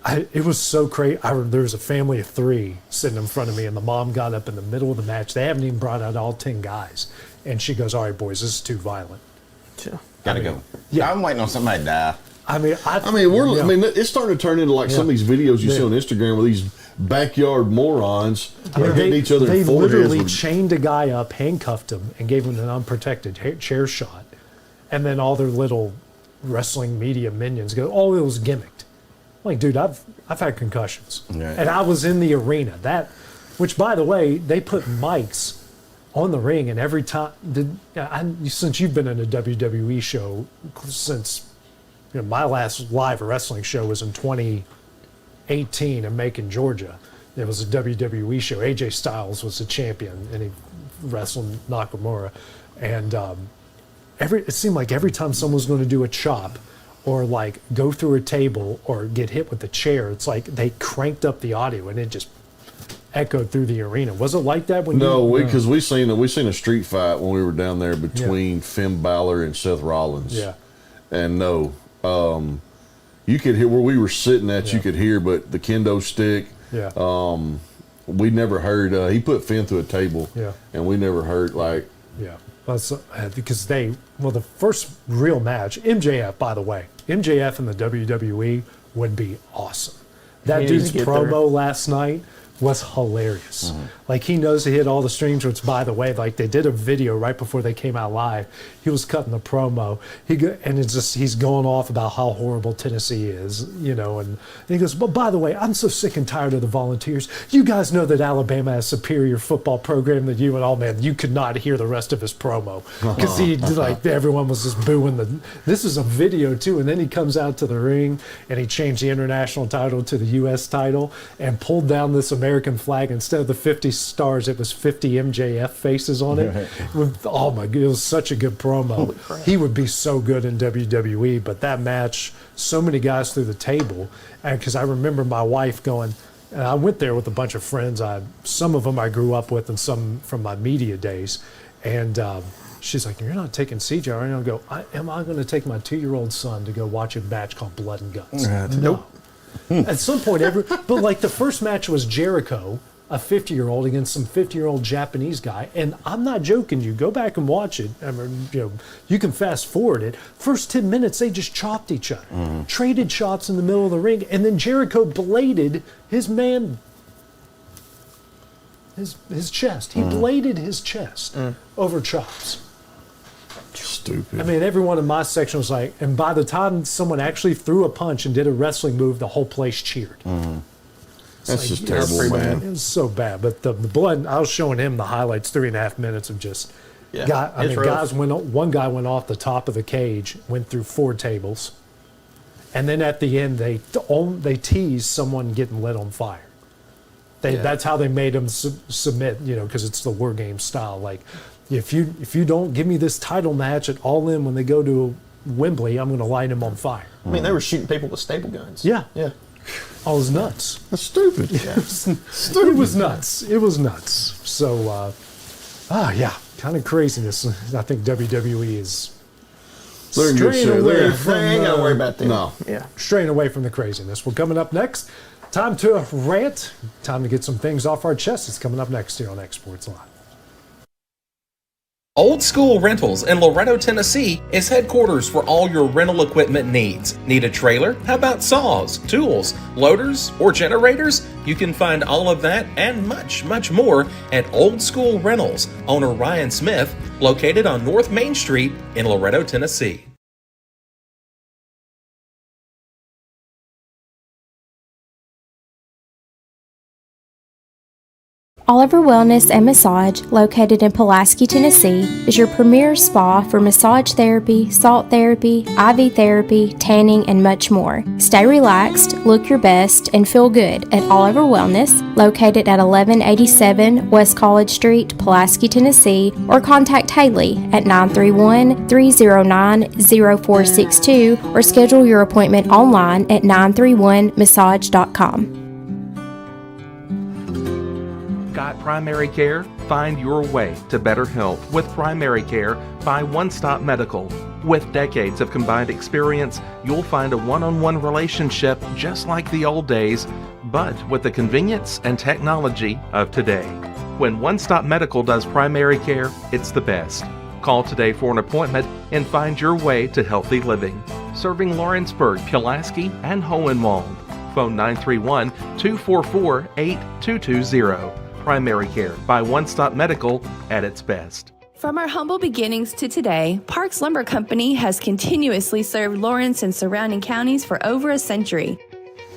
It was so crazy. There was a family of 3 sitting in front of me, and the mom got up in the middle of the match. They haven't even brought out all 10 guys. And she goes, "All right, boys, this is too violent." Gotta go. Yeah, I'm waiting on somebody to die. I mean, it's starting to turn into like some of these videos you see on Instagram with these backyard morons hitting each other in foreheads. They literally chained a guy up, handcuffed him, and gave him an unprotected chair shot. And then all their little wrestling media minions go, "Oh, it was gimmicked." I'm like, dude, I've had concussions, and I was in the arena. Which, by the way, they put mics on the ring, and every time since you've been in a WWE show, since my last live wrestling show was in 2018 in Macon, Georgia. It was a WWE show. AJ Styles was the champion, and he wrestled Nakamura. And it seemed like every time someone was going to do a chop or like go through a table or get hit with a chair, it's like they cranked up the audio and it just echoed through the arena. Was it like that when because we seen a street fight when we were down there between Finn Balor and Seth Rollins. Yeah. And you could hear where we were sitting at. You could hear, but the kendo stick. Yeah. We never heard. He put Finn through a table. Yeah. And we never heard like. Yeah. Because the first real match, MJF, by the way, MJF in the WWE would be awesome. That dude's promo last night was hilarious. Like, he knows to hit all the strings, which, by the way, like, they did a video right before they came out live. He was cutting the promo. He's going off about how horrible Tennessee is, and he goes, "But by the way, I'm so sick and tired of the Volunteers. You guys know that Alabama has a superior football program than you." And oh man, you could not hear the rest of his promo because everyone was just booing this is a video too. And then he comes out to the ring and he changed the international title to the U.S. title and pulled down this American flag. Instead of the 50 stars, it was 50 MJF faces on it. Oh my God, it was such a good promo. He would be so good in WWE, but that match, so many guys through the table. And because I remember my wife going, and I went there with a bunch of friends. Some of them I grew up with and some from my media days. And she's like, "You're not taking CJ, are you?" I go, am I going to take my 2-year-old son to go watch a match called Blood and Guts? Nope. At some point, but like the first match was Jericho, a 50-year-old against some 50-year-old Japanese guy, and I'm not joking. You go back and watch it. I mean, you can fast forward it. First 10 minutes, they just chopped each other, traded shots in the middle of the ring, and then Jericho bladed his man, his chest. He bladed his chest over chops. stupid. I mean, everyone in my section was like, and by the time someone actually threw a punch and did a wrestling move, the whole place cheered. That's just It was terrible, man. It was so bad. But the blood, I was showing him the highlights, 3.5 minutes of just, Yeah, it's rough. guys one guy went off the top of the cage, went through 4 tables. And then at the end, they teased someone getting lit on fire. That's how they made them submit, because it's the War Game style. Like, if you don't give me this title match at All In when they go to Wembley, I'm going to light him on fire. I mean, they were shooting people with staple guns. Yeah. Yeah. Oh, it was nuts. That's stupid. It was nuts. It was nuts. So, kind of craziness. I think WWE is straying away from. They ain't got to worry about that. No. Yeah. Straying away from the craziness. Well, coming up next, time to rant. Time to get some things off our chest. It's coming up next here on Exports Live. Old School Rentals in Loretto, Tennessee is headquarters for all your rental equipment needs. Need a trailer? How about saws, tools, loaders, or generators? You can find all of that and much, much more at Old School Rentals. Owner Ryan Smith, located on North Main Street in Loretto, Tennessee. Oliver Wellness and Massage, located in Pulaski, Tennessee, is your premier spa for massage therapy, salt therapy, IV therapy, tanning, and much more. Stay relaxed, look your best, and feel good at Oliver Wellness, located at 1187 West College Street, Pulaski, Tennessee, or contact Haley at 931-309-0462 or schedule your appointment online at 931massage.com. Got primary care? Find your way to better health with primary care by One Stop Medical. With decades of combined experience, you'll find a one-on-one relationship just like the old days, but with the convenience and technology of today. When One Stop Medical does primary care, it's the best. Call today for an appointment and find your way to healthy living. Serving Lawrenceburg, Pulaski, and Hohenwald. Phone 931-244-8220. Primary care by One Stop Medical at its best. From our humble beginnings to today, Parks Lumber Company has continuously served Lawrence and surrounding counties for over a century.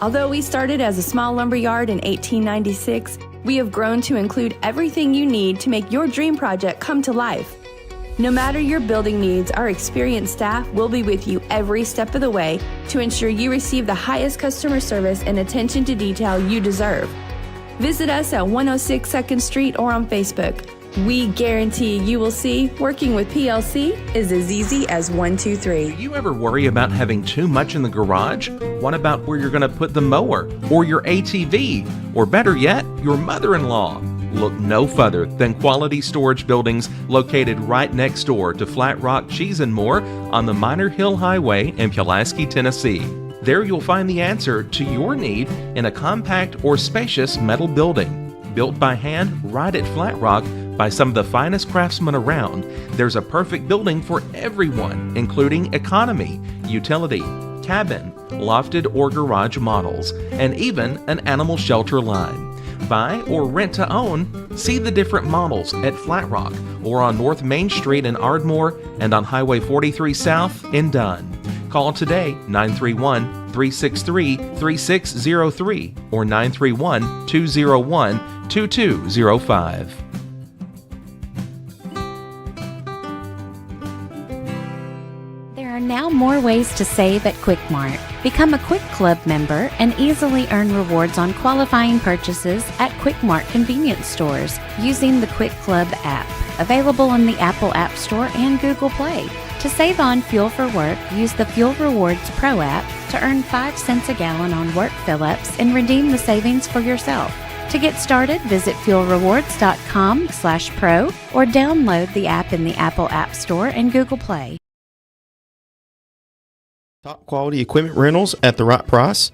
Although we started as a small lumber yard in 1896, we have grown to include everything you need to make your dream project come to life. No matter your building needs, our experienced staff will be with you every step of the way to ensure you receive the highest customer service and attention to detail you deserve. Visit us at 106 2nd Street or on Facebook. We guarantee you will see working with PLC is as easy as 1, 2, 3. Do you ever worry about having too much in the garage? What about where you're going to put the mower or your ATV? Or better yet, your mother-in-law? Look no further than Quality Storage Buildings located right next door to Flat Rock Cheese and More on the Minor Hill Highway in Pulaski, Tennessee. There you'll find the answer to your need in a compact or spacious metal building. Built by hand right at Flat Rock by some of the finest craftsmen around, there's a perfect building for everyone, including economy, utility, cabin, lofted or garage models, and even an animal shelter line. Buy or rent to own? See the different models at Flat Rock or on North Main Street in Ardmore and on Highway 43 South in Dunn. Call today 931-363-3603 or 931-201-2205. There are now more ways to save at Quick Mart. Become a Quick Club member and easily earn rewards on qualifying purchases at Quick Mart convenience stores using the Quick Club app, available on the Apple App Store and Google Play. To save on fuel for work, use the Fuel Rewards Pro app to earn 5 cents a gallon on work fill-ups and redeem the savings for yourself. To get started, visit fuelrewards.com/pro or download the app in the Apple App Store and Google Play. Top quality equipment rentals at the right price.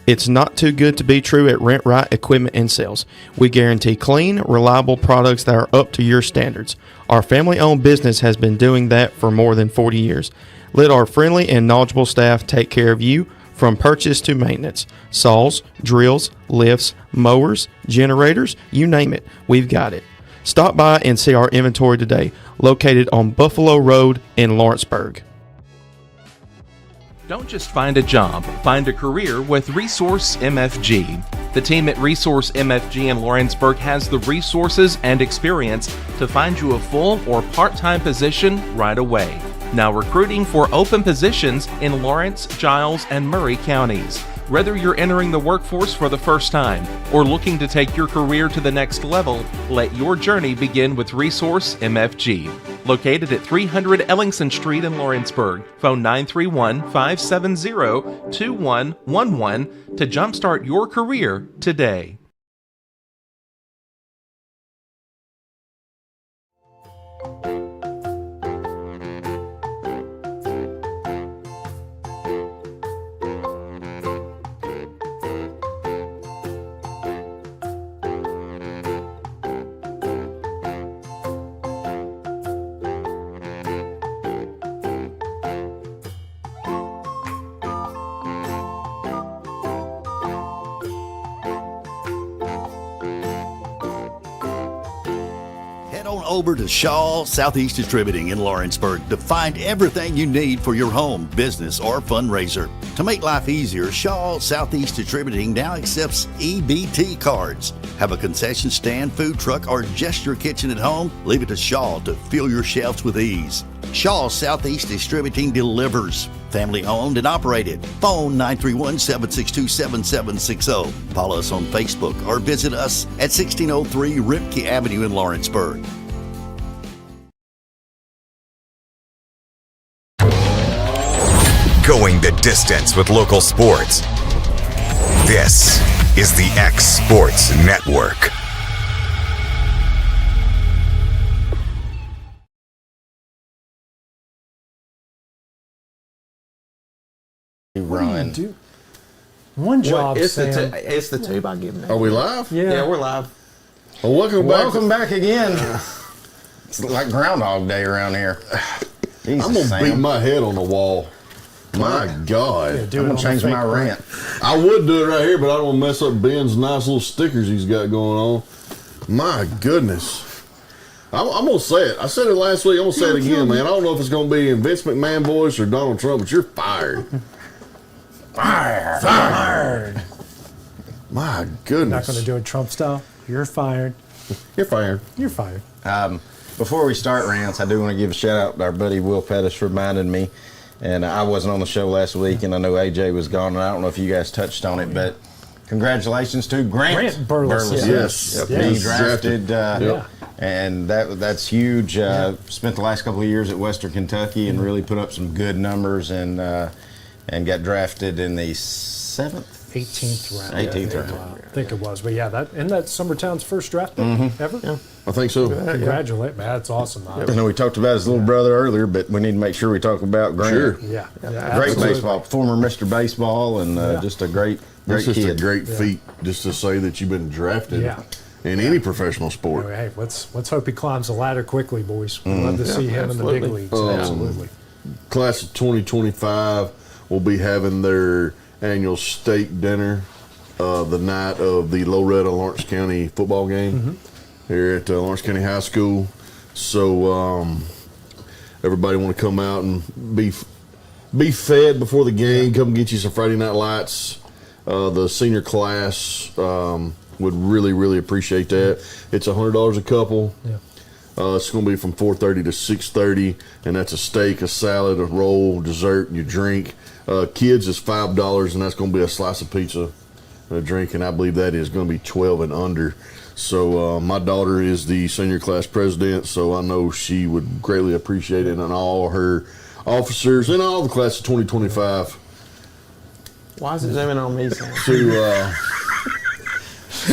It's not too good to be true at Rent Right Equipment and Sales. We guarantee clean, reliable products that are up to your standards. Our family-owned business has been doing that for more than 40 years. Let our friendly and knowledgeable staff take care of you from purchase to maintenance. Saws, drills, lifts, mowers, generators, you name it, we've got it. Stop by and see our inventory today, located on Buffalo Road in Lawrenceburg. Don't just find a job, find a career with Resource MFG. The team at Resource MFG in Lawrenceburg has the resources and experience to find you a full or part-time position right away. Now recruiting for open positions in Lawrence, Giles, and Murray counties. Whether you're entering the workforce for the first time or looking to take your career to the next level, let your journey begin with Resource MFG. Located at 300 Ellingson Street in Lawrenceburg. Phone 931-570-2111 to jumpstart your career today. Over to Shaw Southeast Distributing in Lawrenceburg to find everything you need for your home, business, or fundraiser. To make life easier, Shaw Southeast Distributing now accepts EBT cards. Have a concession stand, food truck, or just your kitchen at home? Leave it to Shaw to fill your shelves with ease. Shaw Southeast Distributing delivers. Family owned and operated. Phone 931-762-7760. Follow us on Facebook or visit us at 1603 Ripke Avenue in Lawrenceburg. Going the distance with local sports. This is the X Sports Network. Run. One job, It's Sam. it's the tube I give them. Are we live? Yeah. we're live. Well, welcome back again. It's like Groundhog Day around here. Jesus, I'm gonna Sam. beat my head on the wall. My God. Yeah, do I'm it gonna on the change my fake rant. I would do it right here, but I don't want to mess up Ben's nice little stickers he's got going on. My goodness. I'm going to say it. I said it last week. I'm going to say it again, man. I don't know if it's going to be in Vince McMahon voice or Donald Trump, but you're fired. Fired. My Not goodness. going to do it Trump style. You're fired. You're fired. You're fired. Before we start rants, I do want to give a shout out to our buddy Will Pettis reminded me, and I wasn't on the show last week, and I know AJ was gone, and I don't know if you guys touched on it, but congratulations to Grant Burles. Yes. He drafted, Yep. and that's huge. Spent the last couple of years at Western Kentucky and really put up some good numbers, and got drafted in the 18th round. I think it was. But yeah, that's Summertown's first draft pick ever? Yeah. I think so. Congratulate, man. That's awesome. I know we talked about his little brother earlier, but we need to make sure we talk about Grant. Sure. Yeah. Great absolutely. baseball, former Mr. Baseball, and just a great That's just kid. a great feat just to say that you've been drafted Yeah. in any professional sport. Hey, let's hope he climbs the ladder quickly, boys. We'd love to see him in the big leagues. Absolutely. Class of 2025 will be having their annual steak dinner the night of the Loretta Lawrence County football game here at Lawrence County High School. So everybody want to come out and be fed before the game. Come get you some Friday Night Lights. The senior class would really appreciate that. It's $100 a couple. Yeah. It's going to be from 4:30 to 6:30, and that's a steak, a salad, a roll, dessert, and your drink. Kids is $5, and that's going to be a slice of pizza and a drink, and I believe that is going to be 12 and under. So my daughter is the senior class president, so I know she would greatly appreciate it, and all her officers and all the class of 2025. Why is it zooming on me, Sam?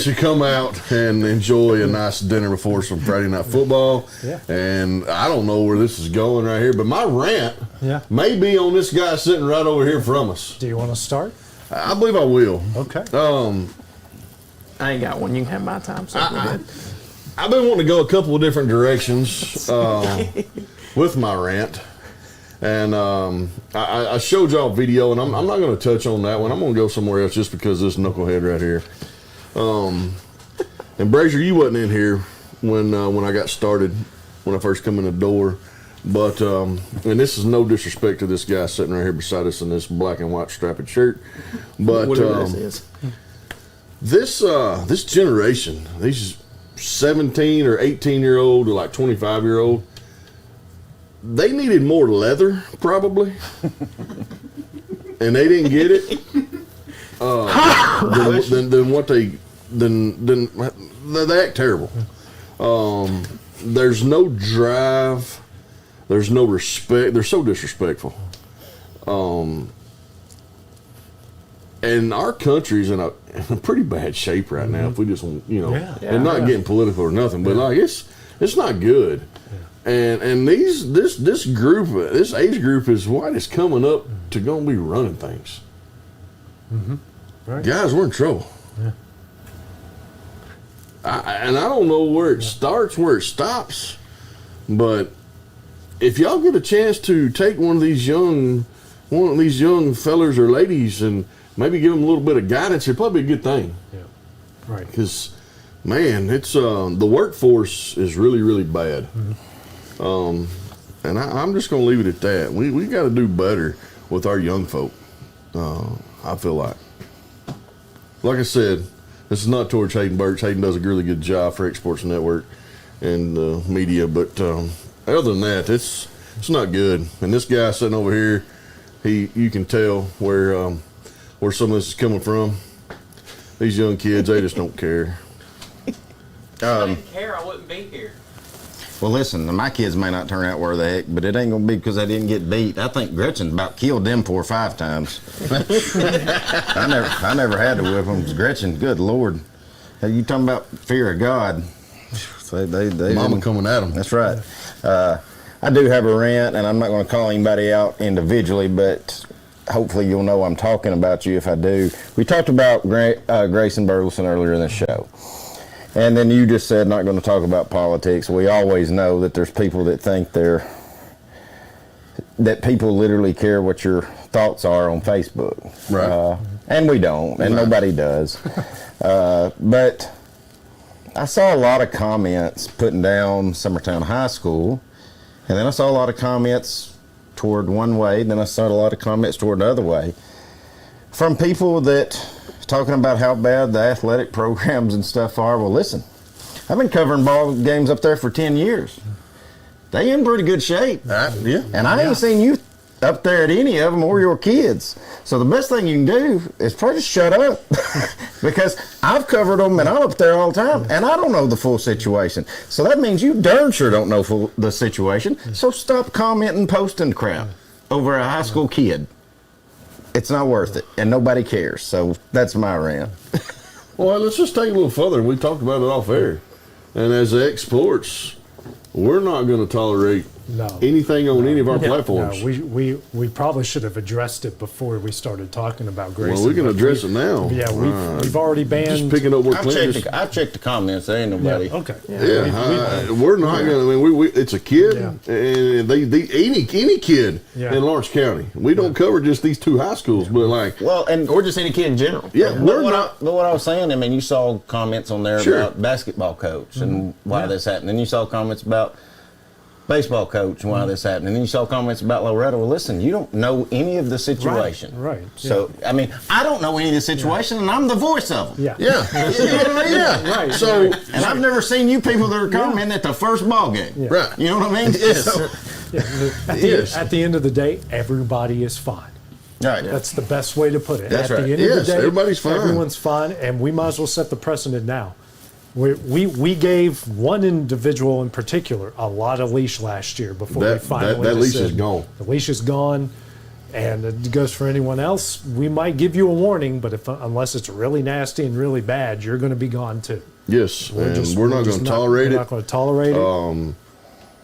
To come out and enjoy a nice dinner before some Friday Night Football. Yeah. And I don't know where this is going right here, but my rant may be on this guy sitting right over here from us. Do you want to start? I believe I will. Okay. I ain't got one. You can have my time. So I've been wanting to go a couple of different directions with my rant. And I showed y'all a video, and I'm not going to touch on that one. I'm going to go somewhere else just because of this knucklehead right here. And Brazier, you wasn't in here when I got started, when I first come in the door. But and this is no disrespect to this guy sitting right here beside us in this black and white striped shirt, but Whatever this is. this generation, these 17 or 18-year-old or like 25-year-old, they needed more leather probably, and they didn't get it. Than what they act terrible. There's no drive. There's no respect. They're so disrespectful. And our country's in a pretty bad shape right now. If we just, and not getting political or nothing, but like it's not good. And this group, this age group is what is coming up to gonna be running things. Right. Guys, we're in trouble. Yeah. I don't know where it starts, where it stops, but if y'all get a chance to take one of these young fellers or ladies and maybe give them a little bit of guidance, it'd probably be a good thing. Yeah. Right. Because, man, it's the workforce is really, really bad. And I'm just going to leave it at that. We got to do better with our young folk. I feel like I said, this is not towards Hayden Birch. Hayden does a really good job for Exports Network and media, but other than that, it's not good. And this guy sitting over here, you can tell where some of this is coming from. These young kids, they just don't care. If I didn't care, I wouldn't be here. Well, listen, my kids may not turn out where the heck, but it ain't gonna be because they didn't get beat. I think Gretchen about killed them 4 or 5 times. I never had to whip them. Gretchen, good Lord, hey, you talking about fear of God? They Mama coming at them. That's right. I do have a rant, and I'm not going to call anybody out individually, but hopefully you'll know I'm talking about you if I do. We talked about Grayson Burleson earlier in the show. And then you just said not going to talk about politics. We always know that there's people that think that people literally care what your thoughts are on Facebook. Right. And we don't, and nobody does. But I saw a lot of comments putting down Summertown High School, and then I saw a lot of comments toward one way, then I saw a lot of comments toward the other way from people that talking about how bad the athletic programs and stuff are. Well, listen, I've been covering ball games up there for 10 years. They in pretty good shape. Yeah. And I ain't seen you up there at any of them or your kids. So the best thing you can do is probably just shut up because I've covered them and I'm up there all the time and I don't know the full situation. So that means you darn sure don't know the situation. So stop commenting, posting crap over a high school kid. It's not worth it, and nobody cares. So that's my rant. Well, let's just take it a little further. We talked about it off air. And as Exports, we're not going to tolerate anything on any of our platforms. No, we probably should have addressed it before we started talking about Grayson. Well, we can address it now. Yeah, we've already banned. Just picking up where I've checked the comments. There ain't nobody. Yeah, okay. Yeah, we're not going to. I mean, it's a kid, and any kid in Lawrence County. We don't cover just these 2 high schools, but or just any kid in general. Yeah, But what I was saying, I mean, you saw comments on there about basketball coach and why this happened, and you saw comments about baseball coach and why this happened, and then you saw comments about Loretto. Well, listen, you don't know any of the situation. Right. So, I mean, I don't know any of the situation, and I'm the voice of them. Yeah. Right. So, and I've never seen you people that are commenting at the first ball game. Yeah. Right. You know what I mean? So, at the end of the day, everybody is fine. Right. That's the best way to put it. That's at right. the end of the day, everybody's fine. Everyone's fine, and we might as well set the precedent now. We gave one individual in particular a lot of leash last year before we finally that leash said, is gone. The leash is gone, and it goes for anyone else. We might give you a warning, but unless it's really nasty and really bad, you're going to be gone too. Yes, we're not going to tolerate it. We're not going to tolerate it.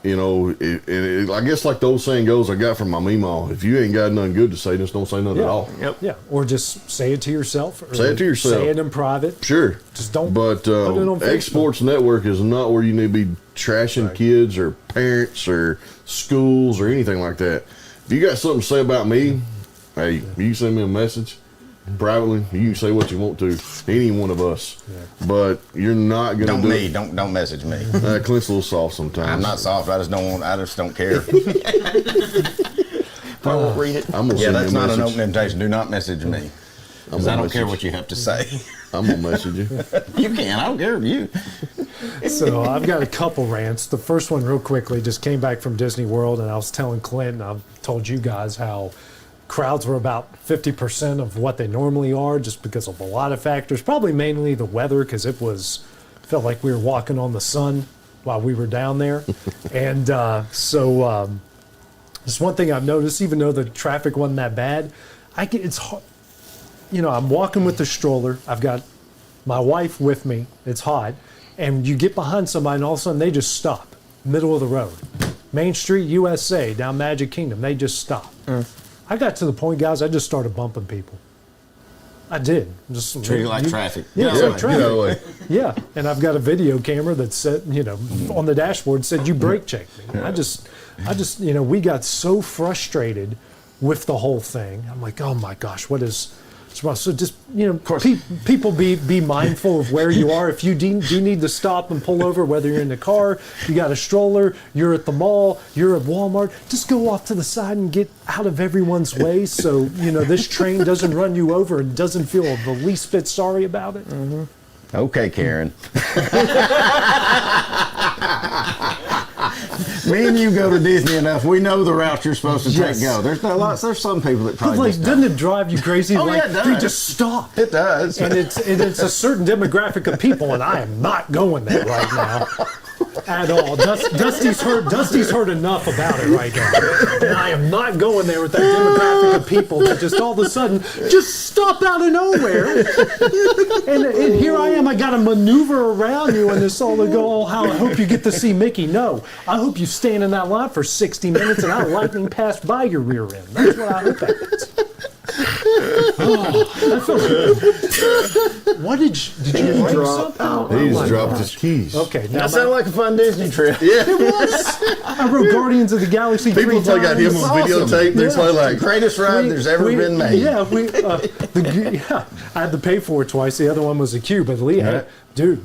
You know, I guess like the old saying goes, I got from my meemaw, if you ain't got nothing good to say, just don't say nothing at all. Yeah, or just say it to yourself. Or say it to yourself. Say it in private. Sure. Just don't But put it on Facebook. Exports Network is not where you need to be trashing kids or parents or schools or anything like that. If you got something to say about me, hey, you can send me a message privately, you can say what you want to. Any one of us, but you're not gonna Don't do me. it. Don't message me. Clint's a little soft sometimes. I'm not soft. I just don't care. I won't read it. I'm gonna Yeah, send that's you a not an message. open invitation. Do not message me. Because I don't care what you have to say. I'm gonna message you. You can. I don't care if you. So I've got a couple rants. The first one, real quickly, just came back from Disney World, and I was telling Clint, and I've told you guys how crowds were about 50% of what they normally are, just because of a lot of factors. Probably mainly the weather, because felt like we were walking on the sun while we were down there, and just one thing I've noticed, even though the traffic wasn't that bad, it's hard. You know, I'm walking with the stroller. I've got my wife with me. It's hot. And you get behind somebody and all of a sudden they just stop. Middle of the road. Main Street, USA, down Magic Kingdom. They just stop. I got to the point, guys, I just started bumping people. I did. Just Treat it like traffic. Yeah, it's like traffic. Get out of the way. Yeah, and I've got a video camera that said, on the dashboard said, you brake checked me. I just, we got so frustrated with the whole thing. I'm like, oh my gosh, what is... So just, people be mindful of where you are. If you do need to stop and pull over, whether you're in the car, you got a stroller, you're at the mall, you're at Walmart, just go off to the side and get out of everyone's way so, this train doesn't run you over and doesn't feel the least bit sorry about it. Mm-hmm. Okay, Karen. Me and you go to Disney enough. We know the route you're supposed to take. Go. There's some people that probably doesn't it drive you crazy? Oh, yeah, it does. They just stop. It does. And it's a certain demographic of people, and I am not going there right now at all. Dusty's heard enough about it right now, and I am not going there with that demographic of people that just all of a sudden just stop out of nowhere. And here I am. I got to maneuver around you, and it's all to go. Oh, how I hope you get to see Mickey. No, I hope you stand in that line for 60 minutes and I lightning pass by your rear end. That's what I hope happens. That feels good. What did you drink something? He just dropped his keys. Okay, now that sounded like a fun Disney trip. Yeah, it was. I wrote Guardians of the Galaxy. People take out him on videotape. They're probably like, greatest ride there's ever been made. Yeah, I had to pay for it twice. The other one was a queue, but Lee had, dude,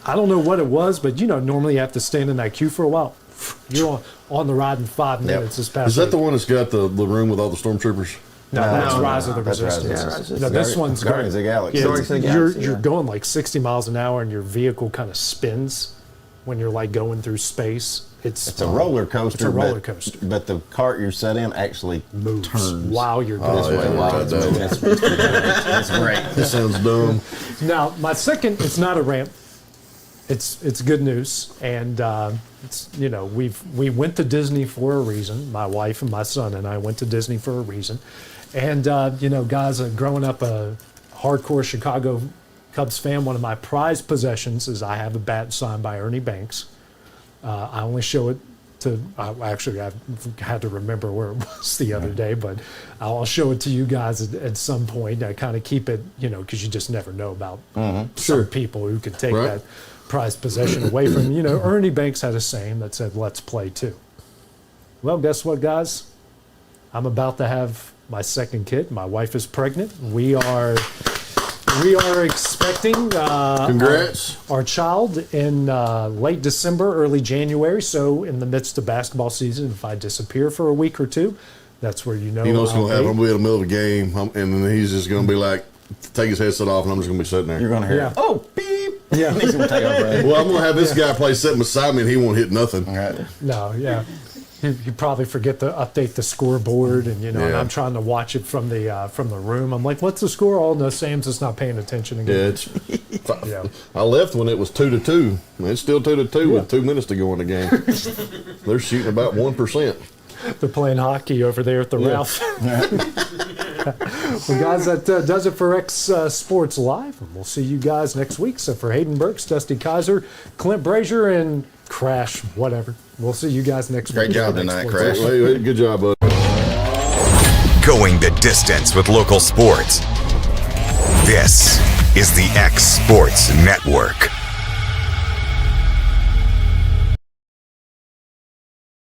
I don't know what it was, but normally you have to stand in that queue for a while. You're on the ride in 5 minutes. This past Is that the one that's got the room with all the stormtroopers? No, that's Rise of the Resistance. No, this one's Guardians of the Galaxy. You're going like 60 miles an hour, and your vehicle kind of spins when you're like going through space. It's a roller coaster. It's a roller coaster. But the cart you're set in actually moves turns while you're going. That's great. This sounds dumb. Now, my second, it's not a rant. It's good news, and it's we went to Disney for a reason. My wife and my son and I went to Disney for a reason, and guys, growing up a hardcore Chicago Cubs fan, one of my prized possessions is I have a bat signed by Ernie Banks. I only show it to. Actually, I had to remember where it was the other day, but I'll show it to you guys at some point. I kind of keep it, because you just never know about some people who could take that prized possession away from you. Ernie Banks had a saying that said, "Let's play too." Well, guess what, guys? I'm about to have my second kid. My wife is pregnant. We are expecting Congrats. Our child in late December, early January. So in the midst of basketball season, if I disappear for a week or two, that's where You know what's going to happen? I'm going to be in the middle of the game, and then he's just going to be like, take his headset off, and I'm just going to be sitting there. You're going to hear, oh, beep. Yeah. Well, I'm going to have this guy play sitting beside me, and he won't hit nothing. No, yeah. You probably forget to update the scoreboard, and and I'm trying to watch it from the room. I'm like, "What's the score?" Oh no, Sam's just not paying attention again. Yeah, I left when it was 2-2. It's still 2-2 with 2 minutes to go in the game. They're shooting about 1%. They're playing hockey over there at the Ralph. Well, guys, that does it for X Sports Live, and we'll see you guys next week. So for Hayden Burks, Dusty Kaiser, Clint Brazier, and Crash, whatever. We'll see you guys next week. Great job tonight, Crash. Good job, bud. Going the distance with local sports. This is the X Sports Network.